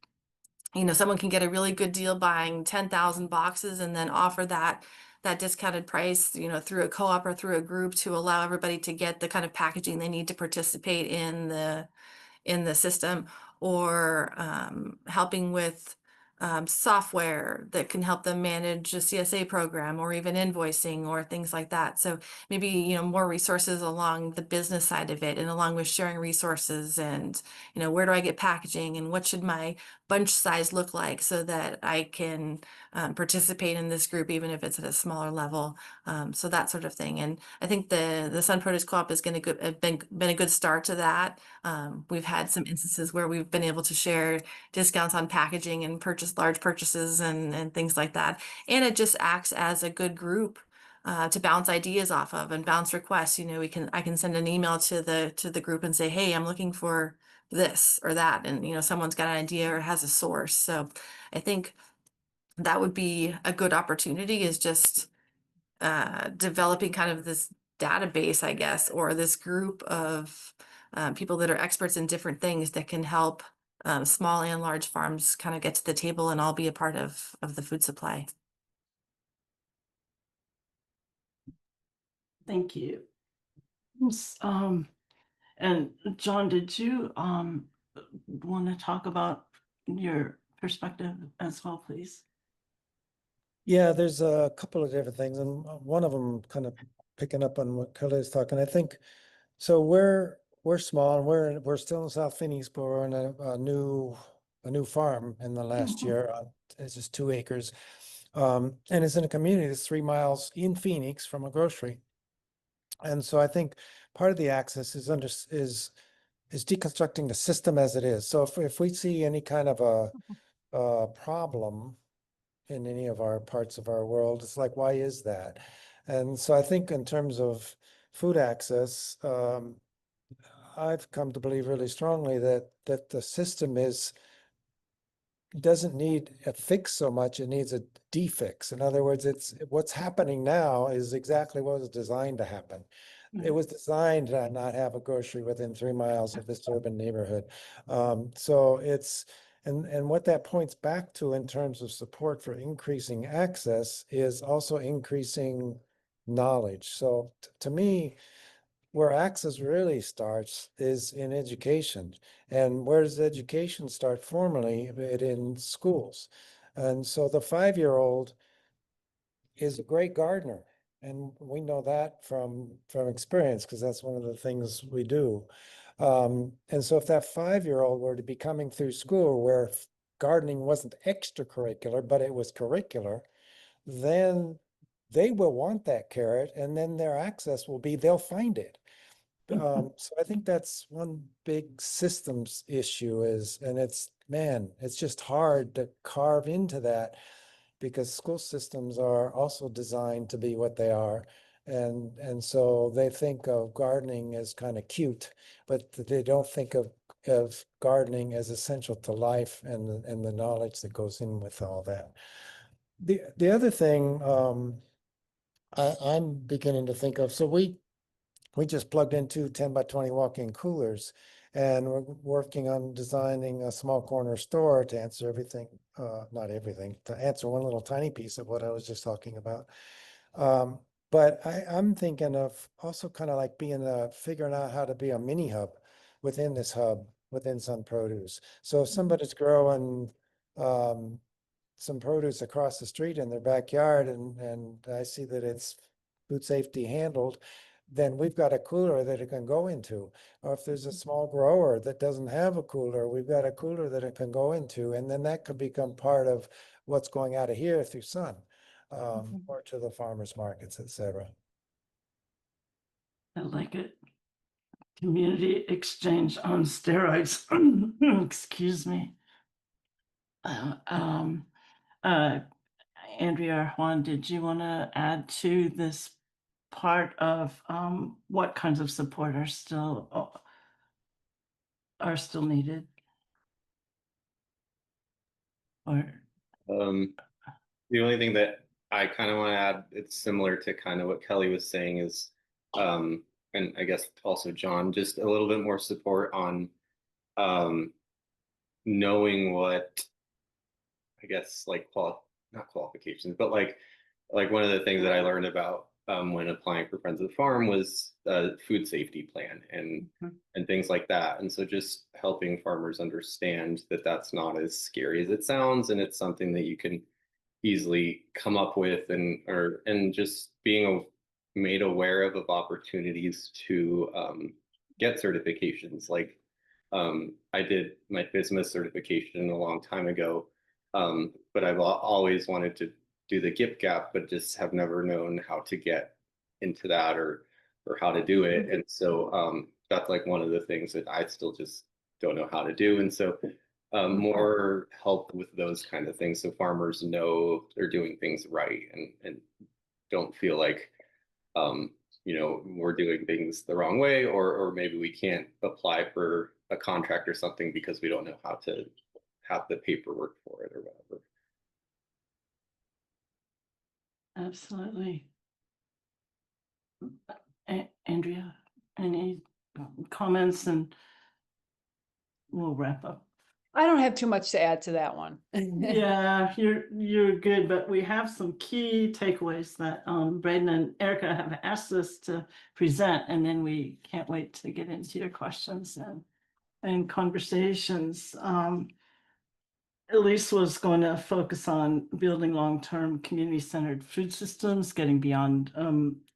someone can get a really good deal buying 10,000 boxes and then offer that discounted price, through a co-op or through a group, to allow everybody to get the kind of packaging they need to participate in the system, or helping with software that can help them manage a CSA program, or even invoicing or things like that. So maybe, more resources along the business side of it, and along with sharing resources, and, where do I get packaging, and what should my bunch size look like, so that I can participate in this group, even if it's at a smaller level. So that sort of thing. And I think the Sun Produce Co-op is going to have been a good start to that. We've had some instances where we've been able to share discounts on packaging and large purchases, and things like that. And it just acts as a good group to bounce ideas off of, and bounce requests. I can send an email to the group and say, hey, I'm looking for this or that, and someone's got an idea or has a source. So I think that would be a good opportunity, is just developing kind of this database, I guess, or this group of people that are experts in different things that can help small and large farms kind of get to the table and all be a part of the food supply. Thank you. And John, did you want to talk about your perspective as well, please? Yeah, there's a couple of different things, and one of them kind of picking up on what Kelly is talking. I think so. We're small, and we're still in South Phoenix, but we're in a new farm in the last year. It's just 2 acres, and it's in a community that's 3 miles in Phoenix from a grocery. And so I think part of the access is deconstructing the system as it is. So if we see any kind of a problem in any of our parts of our world, it's like, why is that? And so I think in terms of food access, I've come to believe really strongly that the system doesn't need a fix so much, it needs a defix. In other words, it's what's happening now is exactly what was designed to happen. It was designed to not have a grocery within 3 miles of this urban neighborhood. So it's, and what that points back to in terms of support for increasing access is also increasing knowledge. So to me, where access really starts is in education. And where does education start formally? In schools. And so the 5-year-old is a great gardener. And we know that from experience, because that's one of the things we do. And so if that 5-year-old were to be coming through school where gardening wasn't extracurricular, but it was curricular, then they will want that carrot, and then their access will be, they'll find it. So I think that's one big systems issue and it's just hard to carve into that, because school systems are also designed to be what they are. And so they think of gardening as kind of cute, but they don't think of gardening as essential to life and the knowledge that goes in with all that. The other thing I'm beginning to think of, so we just plugged in 2 10 by 20 walk-in coolers, and we're working on designing a small corner store to answer everything not everything, to answer one little tiny piece of what I was just talking about. But I'm thinking of also kind of like figuring out how to be a mini hub within this hub, within Sun Produce. So if somebody's growing some produce across the street in their backyard and I see that it's food safety handled, then we've got a cooler that it can go into. Or if there's a small grower that doesn't have a cooler, we've got a cooler that it can go into. And then that could become part of what's going out of here through Sun, or to the farmers markets, etc. I like it. Community exchange on steroids. Excuse me. Uh, um, uh, Andrea or Juan, did you want to add to this part of what kinds of support are still needed? Or The only thing that I kind of want to add, it's similar to kind of what Kelly was saying is, and I guess also John, just a little bit more support on knowing what, I guess, like not qualifications, but like one of the things that I learned about when applying for Friends of the Farm was food safety plan and things like that. And so just helping farmers understand that that's not as scary as it sounds, and it's something that you can easily come up with, and just being made aware of opportunities to get certifications. Like I did my FSMA certification a long time ago, but I've always wanted to do the GIP gap, but just have never known how to get into that or how to do it. And so that's like one of the things that I still just don't know how to do. And so more help with those kind of things so farmers know they're doing things right and don't feel like we're doing things the wrong way, or maybe we can't apply for a contract or something because we don't know how to have the paperwork for it or whatever. absolutely. Andrea, any comments, and we'll wrap up. I don't have too much to add to that one. Yeah, you're good, but we have some key takeaways that Braden and Erica have asked us to present, and then we can't wait to get into your questions and conversations. Elise was going to focus on building long-term community-centered food systems, getting beyond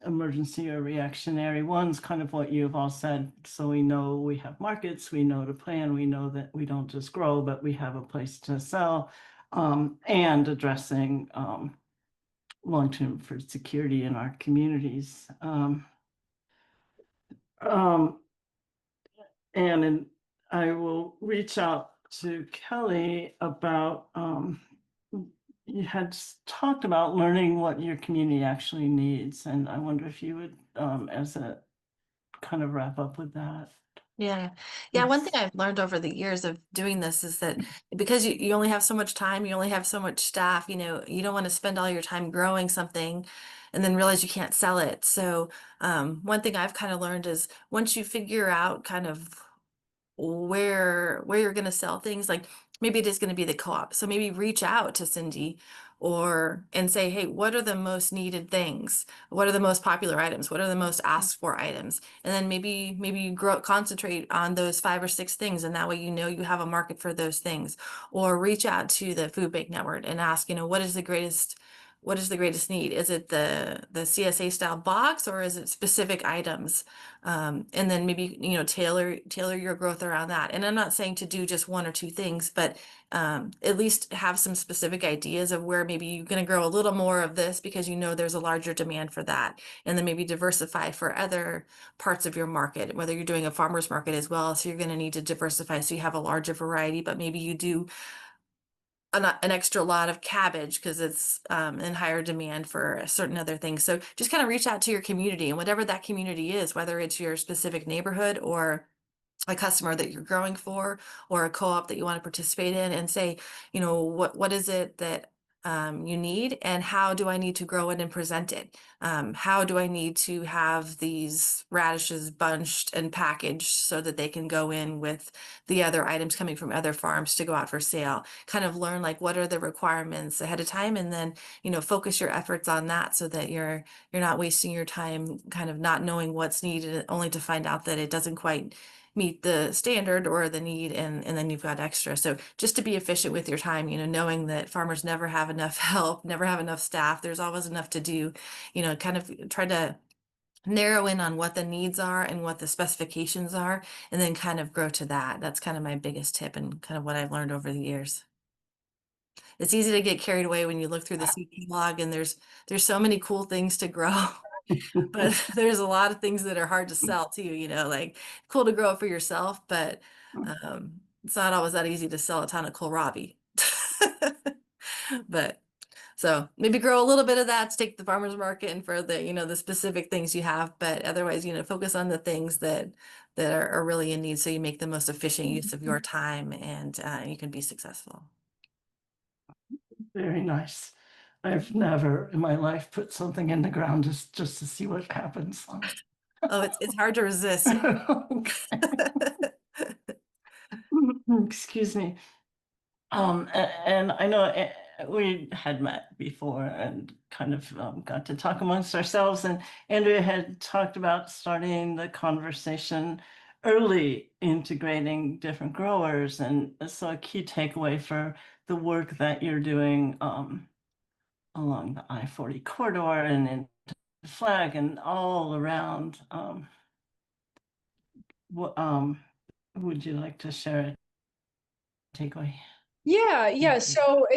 emergency or reactionary ones, kind of what you've all said. So we know we have markets, we know to plan, we know that we don't just grow, but we have a place to sell, and addressing long-term food security in our communities. And I will reach out to Kelly about, you had talked about learning what your community actually needs, and I wonder if you would, as a kind of wrap up with that. Yeah. Yeah. One thing Yes. I've learned over the years of doing this is that because you only have so much time, you only have so much staff, you don't want to spend all your time growing something and then realize you can't sell it. So one thing I've kind of learned is once you figure out kind of where you're going to sell things, like maybe it is going to be the co-op, so maybe reach out to Cindy and say, hey, what are the most needed things, what are the most popular items, what are the most asked for items, and then maybe you concentrate on those 5 or 6 things, and that way you have a market for those things. Or reach out to the food bank network and ask, what is the greatest need? Is it the CSA style box, or is it specific items? And then maybe, tailor your growth around that. And I'm not saying to do just 1 or 2 things, but at least have some specific ideas of where maybe you're going to grow a little more of this because there's a larger demand for that. And then maybe diversify for other parts of your market, whether you're doing a farmer's market as well. So you're going to need to diversify so you have a larger variety, but maybe you do an extra lot of cabbage because it's in higher demand for certain other things. So just kind of reach out to your community, and whatever that community is, whether it's your specific neighborhood or a customer that you're growing for, or a co-op that you want to participate in, and say, what is it that you need, and how do I need to grow it and present it? How do I need to have these radishes bunched and packaged so that they can go in with the other items coming from other farms to go out for sale? Kind of learn like what are the requirements ahead of time, and then, you know, focus your efforts on that so that you're not wasting your time kind of not knowing what's needed only to find out that it doesn't quite meet the standard or the need, and then you've got extra. So just to be efficient with your time, you know, knowing that farmers never have enough help, never have enough staff, there's always enough to do, you know, kind of try to narrow in on what the needs are and what the specifications are, and then kind of grow to that. That's kind of my biggest tip and kind of what I've learned over the years. It's easy to get carried away when you look through the CP log and there's so many cool things to grow. But there's a lot of things that are hard to sell too, you know, like cool to grow it for yourself, but it's not always that easy to sell a ton of kohlrabi. But so maybe grow a little bit of that to take the farmer's market and for the, you know, the specific things you have, but otherwise, you know, focus on the things that are really in need so you make the most efficient use of your time, and you can be successful. Very nice. I've never in my life put something in the ground just to see what happens. Oh, it's hard to resist. Okay. Excuse me. And I know we had met before and kind of got to talk amongst ourselves, and Andrea had talked about starting the conversation early, integrating different growers, and so a key takeaway for the work that you're doing along the I-40 corridor and in Flag and all around. What would you like to share a takeaway? Yeah, Thank you. so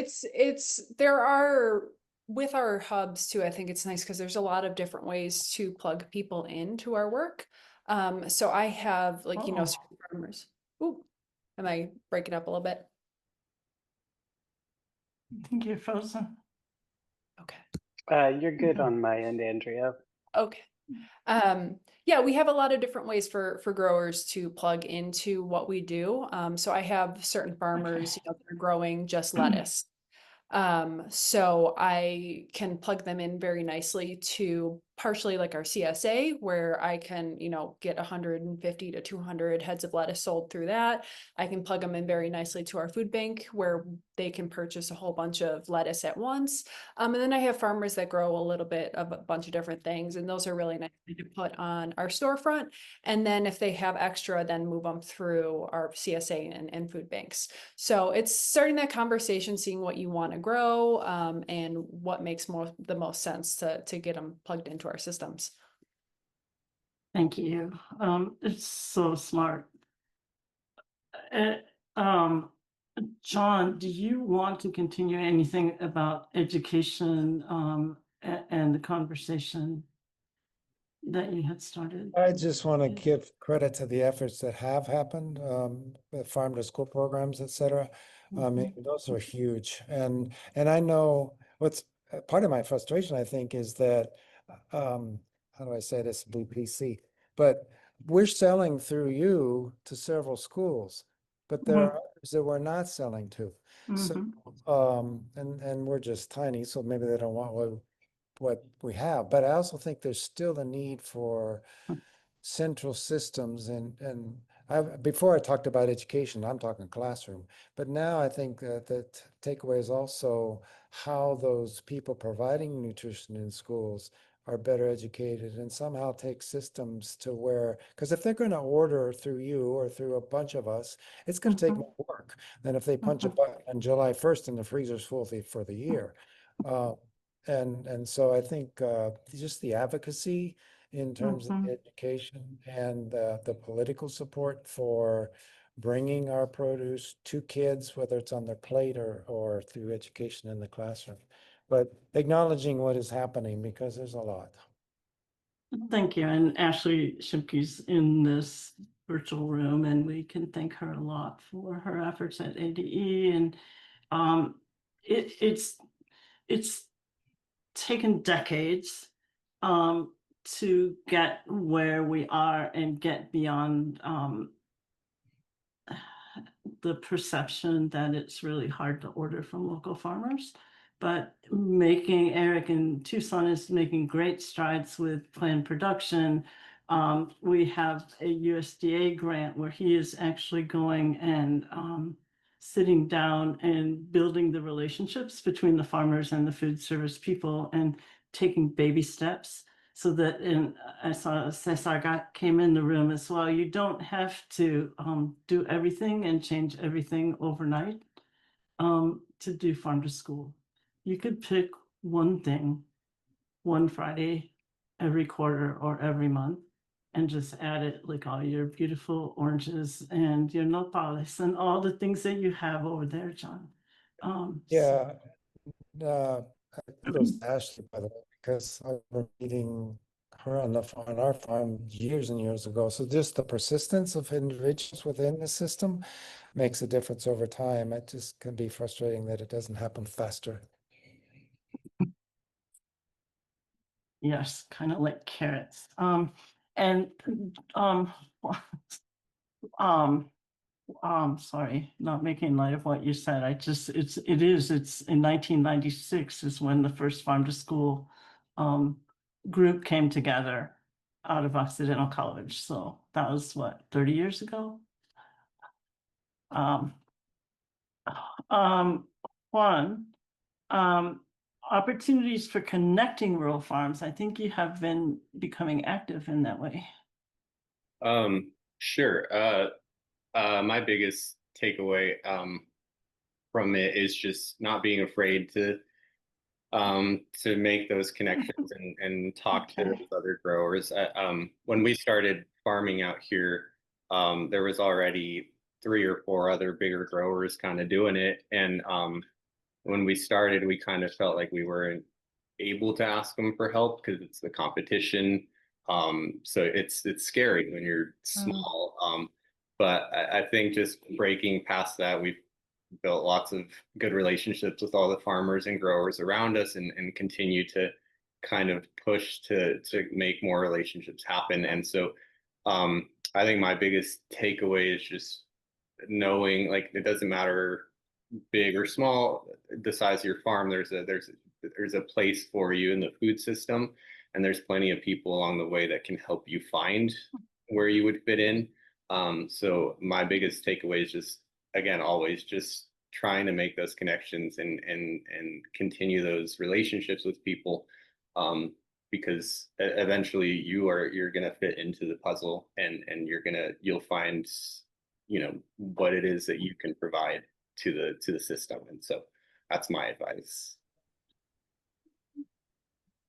there are, with our hubs too, I think it's nice because there's a lot of different ways to plug people into our work. So I have like, you know, certain farmers. Ooh, am I breaking up a little bit? I think you're frozen. Okay. You're good on my end, Andrea. Okay. Yeah, we have a lot of different ways for growers to plug into what we do. So I have certain farmers, you know, that are growing just lettuce. So I can plug them in very nicely to partially like our CSA, where I can, you know, get 150 to 200 heads of lettuce sold through that. I can plug them in very nicely to our food bank, where they can purchase a whole bunch of lettuce at once. And then I have farmers that grow a little bit of a bunch of different things, and those are really nice to put on our storefront. And then if they have extra, then move them through our CSA and food banks. So it's starting that conversation, seeing what you want to grow, and what makes the most sense to get them plugged into our systems. Thank you. It's so smart. Um, John, do you want to continue anything about education and the conversation that you had started? I just want to Yeah. give credit to the efforts that have happened, the farm to school programs, et cetera. I mean, those are huge. And I know what's part of my frustration, I think, is that, how do I say this, BPC, but we're selling through you to several schools, but there are others that we're not selling to. So, and we're just tiny, so maybe they don't want what we have. But I also think there's still a need for central systems, and before I talked about education, I'm talking classroom, but now I think that the takeaway is also how those people providing nutrition in schools are better educated and somehow take systems to where, because if they're going to order through you or through a bunch of us, it's going to take more work than if they punch a button on July 1st and the freezer's full for the year. And so I think just the advocacy in terms of the education and the political support for bringing our produce to kids, whether it's on their plate or through education in the classroom, but acknowledging what is happening because there's a lot. Thank you. And Ashley Shimke's in this virtual room, and we can thank her a lot for her efforts at ADE. And it's taken decades to get where we are and get beyond the perception that it's really hard to order from local farmers, but Eric in Tucson is making great strides with planned production. We have a USDA grant where he is actually going and sitting down and building the relationships between the farmers and the food service people and taking baby steps. So that I saw Cesar came in the room as well. You don't have to do everything and change everything overnight to do farm to school. You could pick one thing, one Friday every quarter or every month, and just add it like all your beautiful oranges and your nopales and all the things that you have over there, John. Yeah, kudos to Ashley, by the way, because I remember meeting her on on our farm years and years ago. So just the persistence of individuals within the system makes a difference over time. It just can be frustrating that it doesn't happen faster. Yes, kind of like carrots. And um, sorry, not making light of what you said. It's in 1996 is when the first farm to school group came together out of Occidental College. So that was what, 30 years ago? Um, Juan, um, opportunities for connecting rural farms. I think you have been becoming active in that way. Sure. My biggest takeaway from it is just not being afraid to make those connections and talk to Okay. those other growers. When we started farming out here, there was already 3 or 4 other bigger growers kind of doing it, and when we started, we kind of felt like we weren't able to ask them for help because it's the competition. So it's scary when you're small. But I think just breaking past that, we've built lots of good relationships with all the farmers and growers around us, and continue to kind of push to make more relationships happen. And so I think my biggest takeaway is just knowing, like, it doesn't matter big or small, the size of your farm, there's a place for you in the food system, and there's plenty of people along the way that can help you find where you would fit in. So my biggest takeaway is just, again, always just trying to make those connections and continue those relationships with people, because eventually you're gonna fit into the puzzle, and you'll find, what it is that you can provide to the system. And so that's my advice.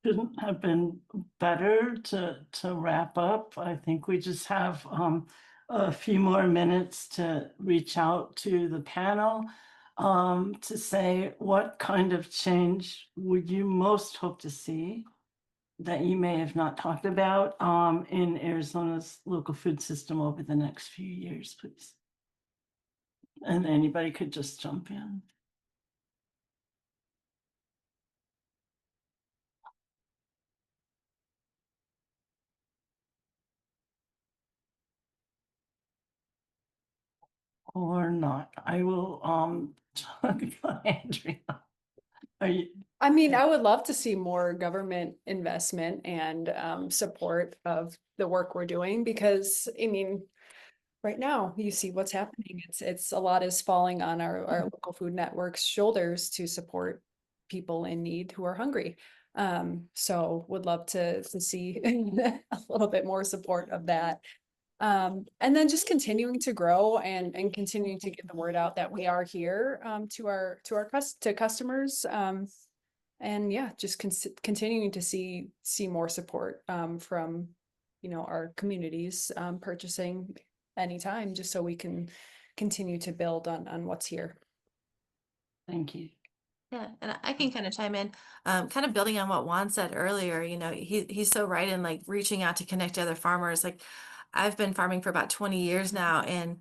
Couldn't have been better to wrap up. I think we just have a few more minutes to reach out to the panel to say what kind of change would you most hope to see that you may have not talked about in Arizona's local food system over the next few years, please. And anybody could just jump in. Or not. I will Andrea. Are you I mean, I would love to see more government investment and support of the work we're doing because, I mean, right now you see what's happening. It's a lot is falling on our local food network's shoulders to support people in need who are hungry. So would love to see a little bit more support of that. And then just continuing to grow and continuing to get the word out that we are here to customers. And yeah, just continuing to see more support from our communities purchasing anytime, just so we can continue to build on what's here. Thank you. Yeah, and I can kind of chime in, kind of building on what Juan said earlier. He's so right in like reaching out to connect to other farmers. Like, I've been farming for about 20 years now, and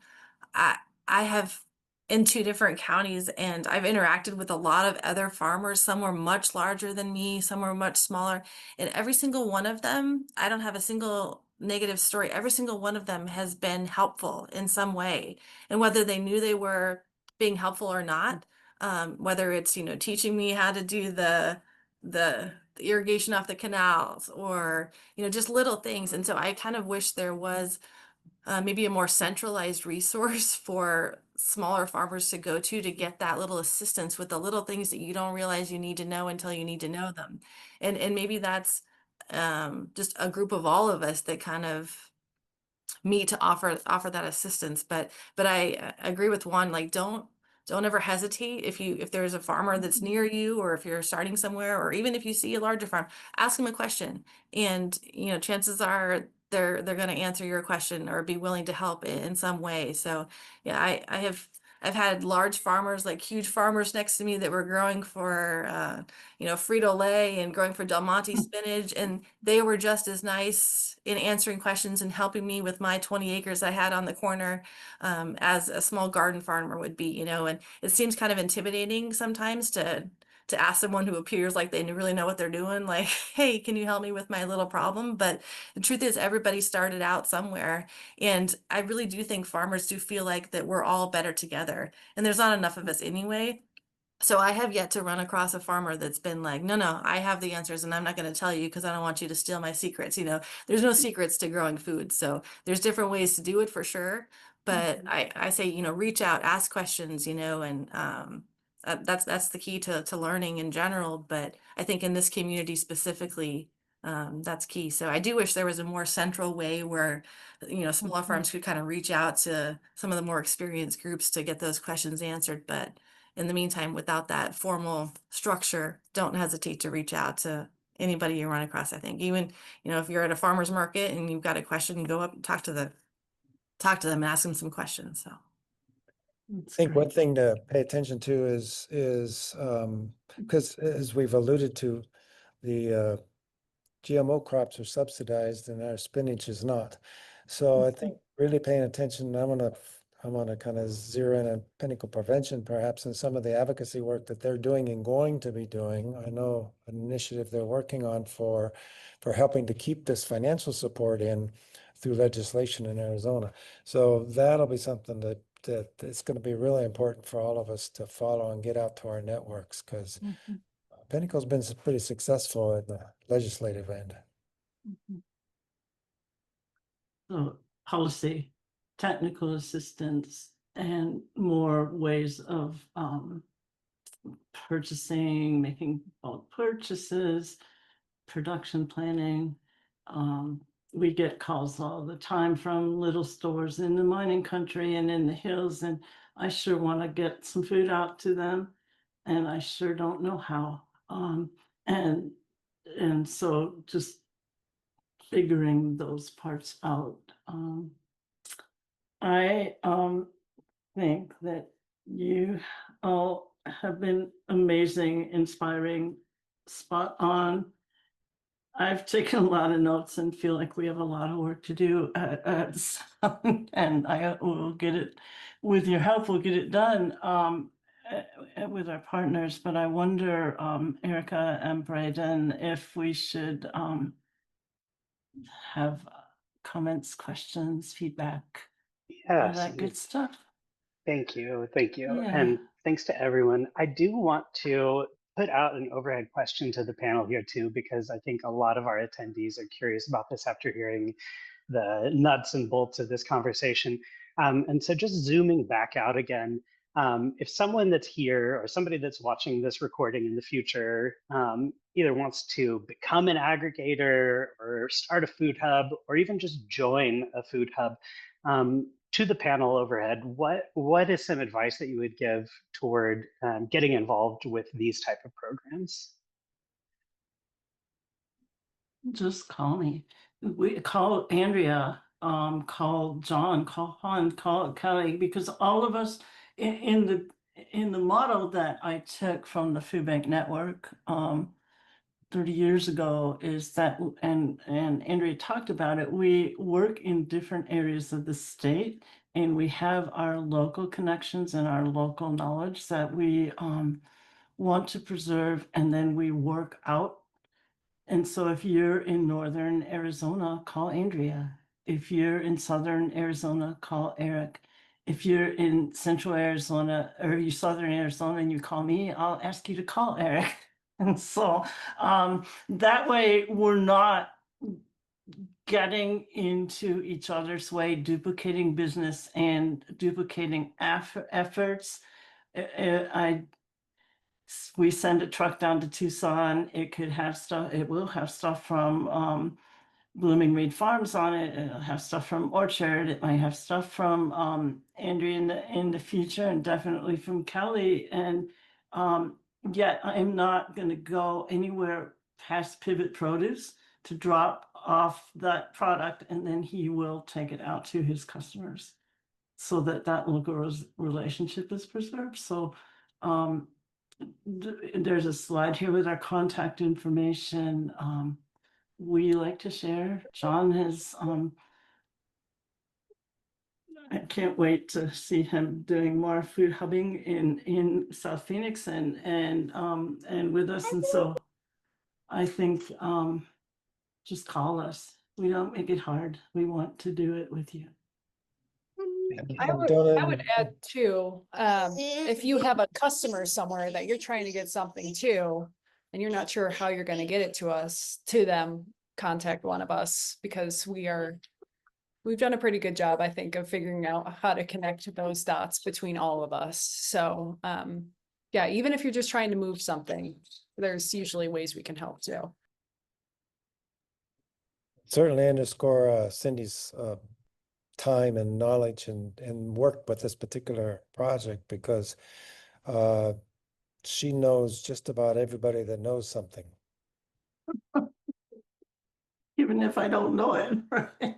I I have in 2 different counties, and I've interacted with a lot of other farmers. Some were much larger than me, some were much smaller, and every single one of them, I don't have a single negative story. Every single one of them has been helpful in some way, and whether they knew they were being helpful or not, whether it's, teaching me how to do the irrigation off the canals, or, just little things. And so I kind of wish there was maybe a more centralized resource for smaller farmers to go to get that little assistance with the little things that you don't realize you need to know until you need to know them. And maybe that's just a group of all of us that kind of meet to offer that assistance. But I agree with Juan, like, don't ever hesitate. If there's a farmer that's near you, or if you're starting somewhere, or even if you see a larger farm, ask them a question. And chances are they're going to answer your question or be willing to help in some way. So yeah, I've had large farmers, like huge farmers next to me, that were growing for Frito-Lay and growing for Del Monte spinach, and they were just as nice in answering questions and helping me with my 20 acres I had on the corner, as a small garden farmer would be. And it seems kind of intimidating sometimes to ask someone who appears like they really know what they're doing, like, hey, can you help me with my little problem? But the truth is, everybody started out somewhere. And I really do think farmers do feel like that we're all better together. And there's not enough of us anyway. So I have yet to run across a farmer that's been like, no, I have the answers and I'm not going to tell you because I don't want you to steal my secrets. There's no secrets to growing food. So there's different ways to do it for sure. But I say, reach out, ask questions, and that's the key to learning in general. But I think in this community specifically, that's key. So I do wish there was a more central way where, smaller farms could kind of reach out to some of the more experienced groups to get those questions answered. But in the meantime, without that formal structure, don't hesitate to reach out to anybody you run across. I think even, if you're at a farmer's market and you've got a question, go up and talk to them and ask them some questions. So I think one thing to pay attention to is because as we've alluded to, the GMO crops are subsidized and our spinach is not. So I think really paying attention, I want to kind of zero in on Pinnacle Prevention, perhaps, and some of the advocacy work that they're doing and going to be doing. I know an initiative they're working on for helping to keep this financial support in through legislation in Arizona. So that'll be something that it's going to be really important for all of us to follow and get out to our networks, because Pinnacle's been pretty successful in the legislative end. So policy, technical assistance, and more ways of purchasing, making bulk purchases, production planning. We get calls all the time from little stores in the mining country and in the hills, and I sure want to get some food out to them, and I sure don't know how. And so just figuring those parts out. I think that you all have been amazing, inspiring, spot on. I've taken a lot of notes and feel like we have a lot of work to do and I will get it, with your help, we'll get it done with our partners. But I wonder, Erica and Braden, if we should have comments, questions, feedback, all Yes. that good stuff. Thank you. Thank you. Yeah. And thanks to everyone. I do want to put out an overhead question to the panel here too, because I think a lot of our attendees are curious about this after hearing the nuts and bolts of this conversation. And so just zooming back out again, if someone that's here or somebody that's watching this recording in the future either wants to become an aggregator or start a food hub or even just join a food hub, to the panel overhead, what is some advice that you would give toward getting involved with these type of programs? Just call me. We call Andrea, call John, call Juan, call Kelly, because all of us in the model that I took from the Food Bank Network 30 years ago is that, and Andrea talked about it, we work in different areas of the state and we have our local connections and our local knowledge that we want to preserve, and then we work out. And so if you're in northern Arizona, call Andrea. If you're in southern Arizona, call Eric. if you're in central Arizona or you southern Arizona and you call me, I'll ask you to call Eric. And so that way we're not getting into each other's way, duplicating business and duplicating efforts. We send a truck down to Tucson. It could have stuff, it will have stuff from Blooming Reed Farms on it. It'll have stuff from Orchard. It might have stuff from Andrea in the future, and definitely from Kelly. And yet I'm not going to go anywhere past Pivot Produce to drop off that product, and then he will take it out to his customers so that that local relationship is preserved. So there's a slide here with our contact information. We like to share. John has, I can't wait to see him doing more food hubbing in South Phoenix and with us. And so I think just call us. We don't make it hard. We want to do it with you. I would add too, if you have a customer somewhere that you're trying to get something to, and you're not sure how you're gonna get it to them, contact one of us, because we've done a pretty good job, I think, of figuring out how to connect those dots between all of us. So, yeah, even if you're just trying to move something, there's usually ways we can help too. Certainly underscore Cindy's time and knowledge and work with this particular project, because she knows just about everybody that knows something. Even if I don't know it, right?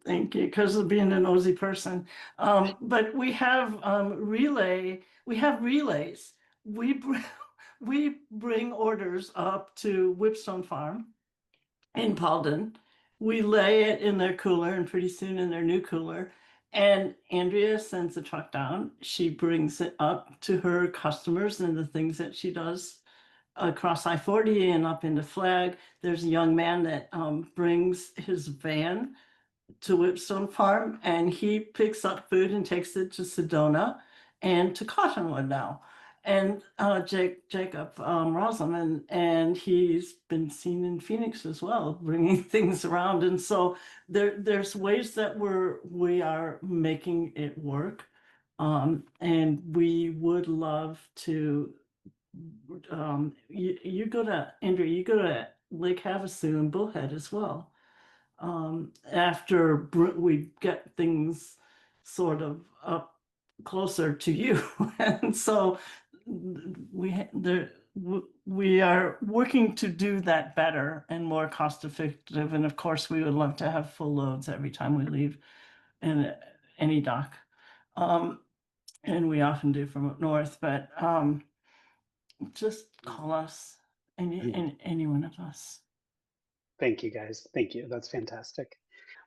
Thank you, because of being a nosy person. But we have we have relays. We bring orders up to Whipstone Farm in Paulden. We lay it in their cooler, and pretty soon in their new cooler. And Andrea sends the truck down. She brings it up to her customers and the things that she does across I-40 and up into Flag. There's a young man that brings his van to Whipstone Farm, and he picks up food and takes it to Sedona and to Cottonwood now. And Jacob Rosalman, and he's been seen in Phoenix as well, bringing things around. And so there's ways that we are making it work, and we would love to. You go to Andrew, you go to Lake Havasu and Bullhead as well. After we get things sort of up closer to you. And so we are working to do that better and more cost effective. And of course, we would love to have full loads every time we leave in any dock. And we often do from up north, but just call us, any one of us. Thank you, guys. Thank you. That's fantastic.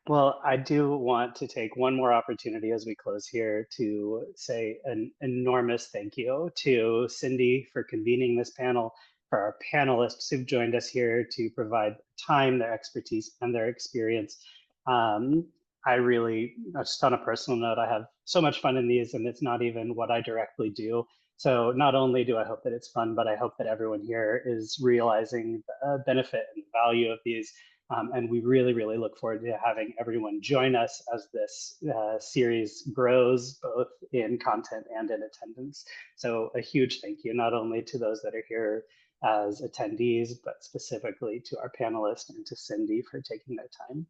Well, I do want to take one more opportunity as we close here to say an enormous thank you to Cindy for convening this panel, for our panelists who've joined us here to provide time, their expertise, and their experience. I really, just on a personal note, I have so much fun in these, and it's not even what I directly do. So not only do I hope that it's fun, but I hope that everyone here is realizing the benefit and value of these. And we really, really look forward to having everyone join us as this series grows, both in content and in attendance. So a huge thank you, not only to those that are here as attendees, but specifically to our panelists and to Cindy for taking their time.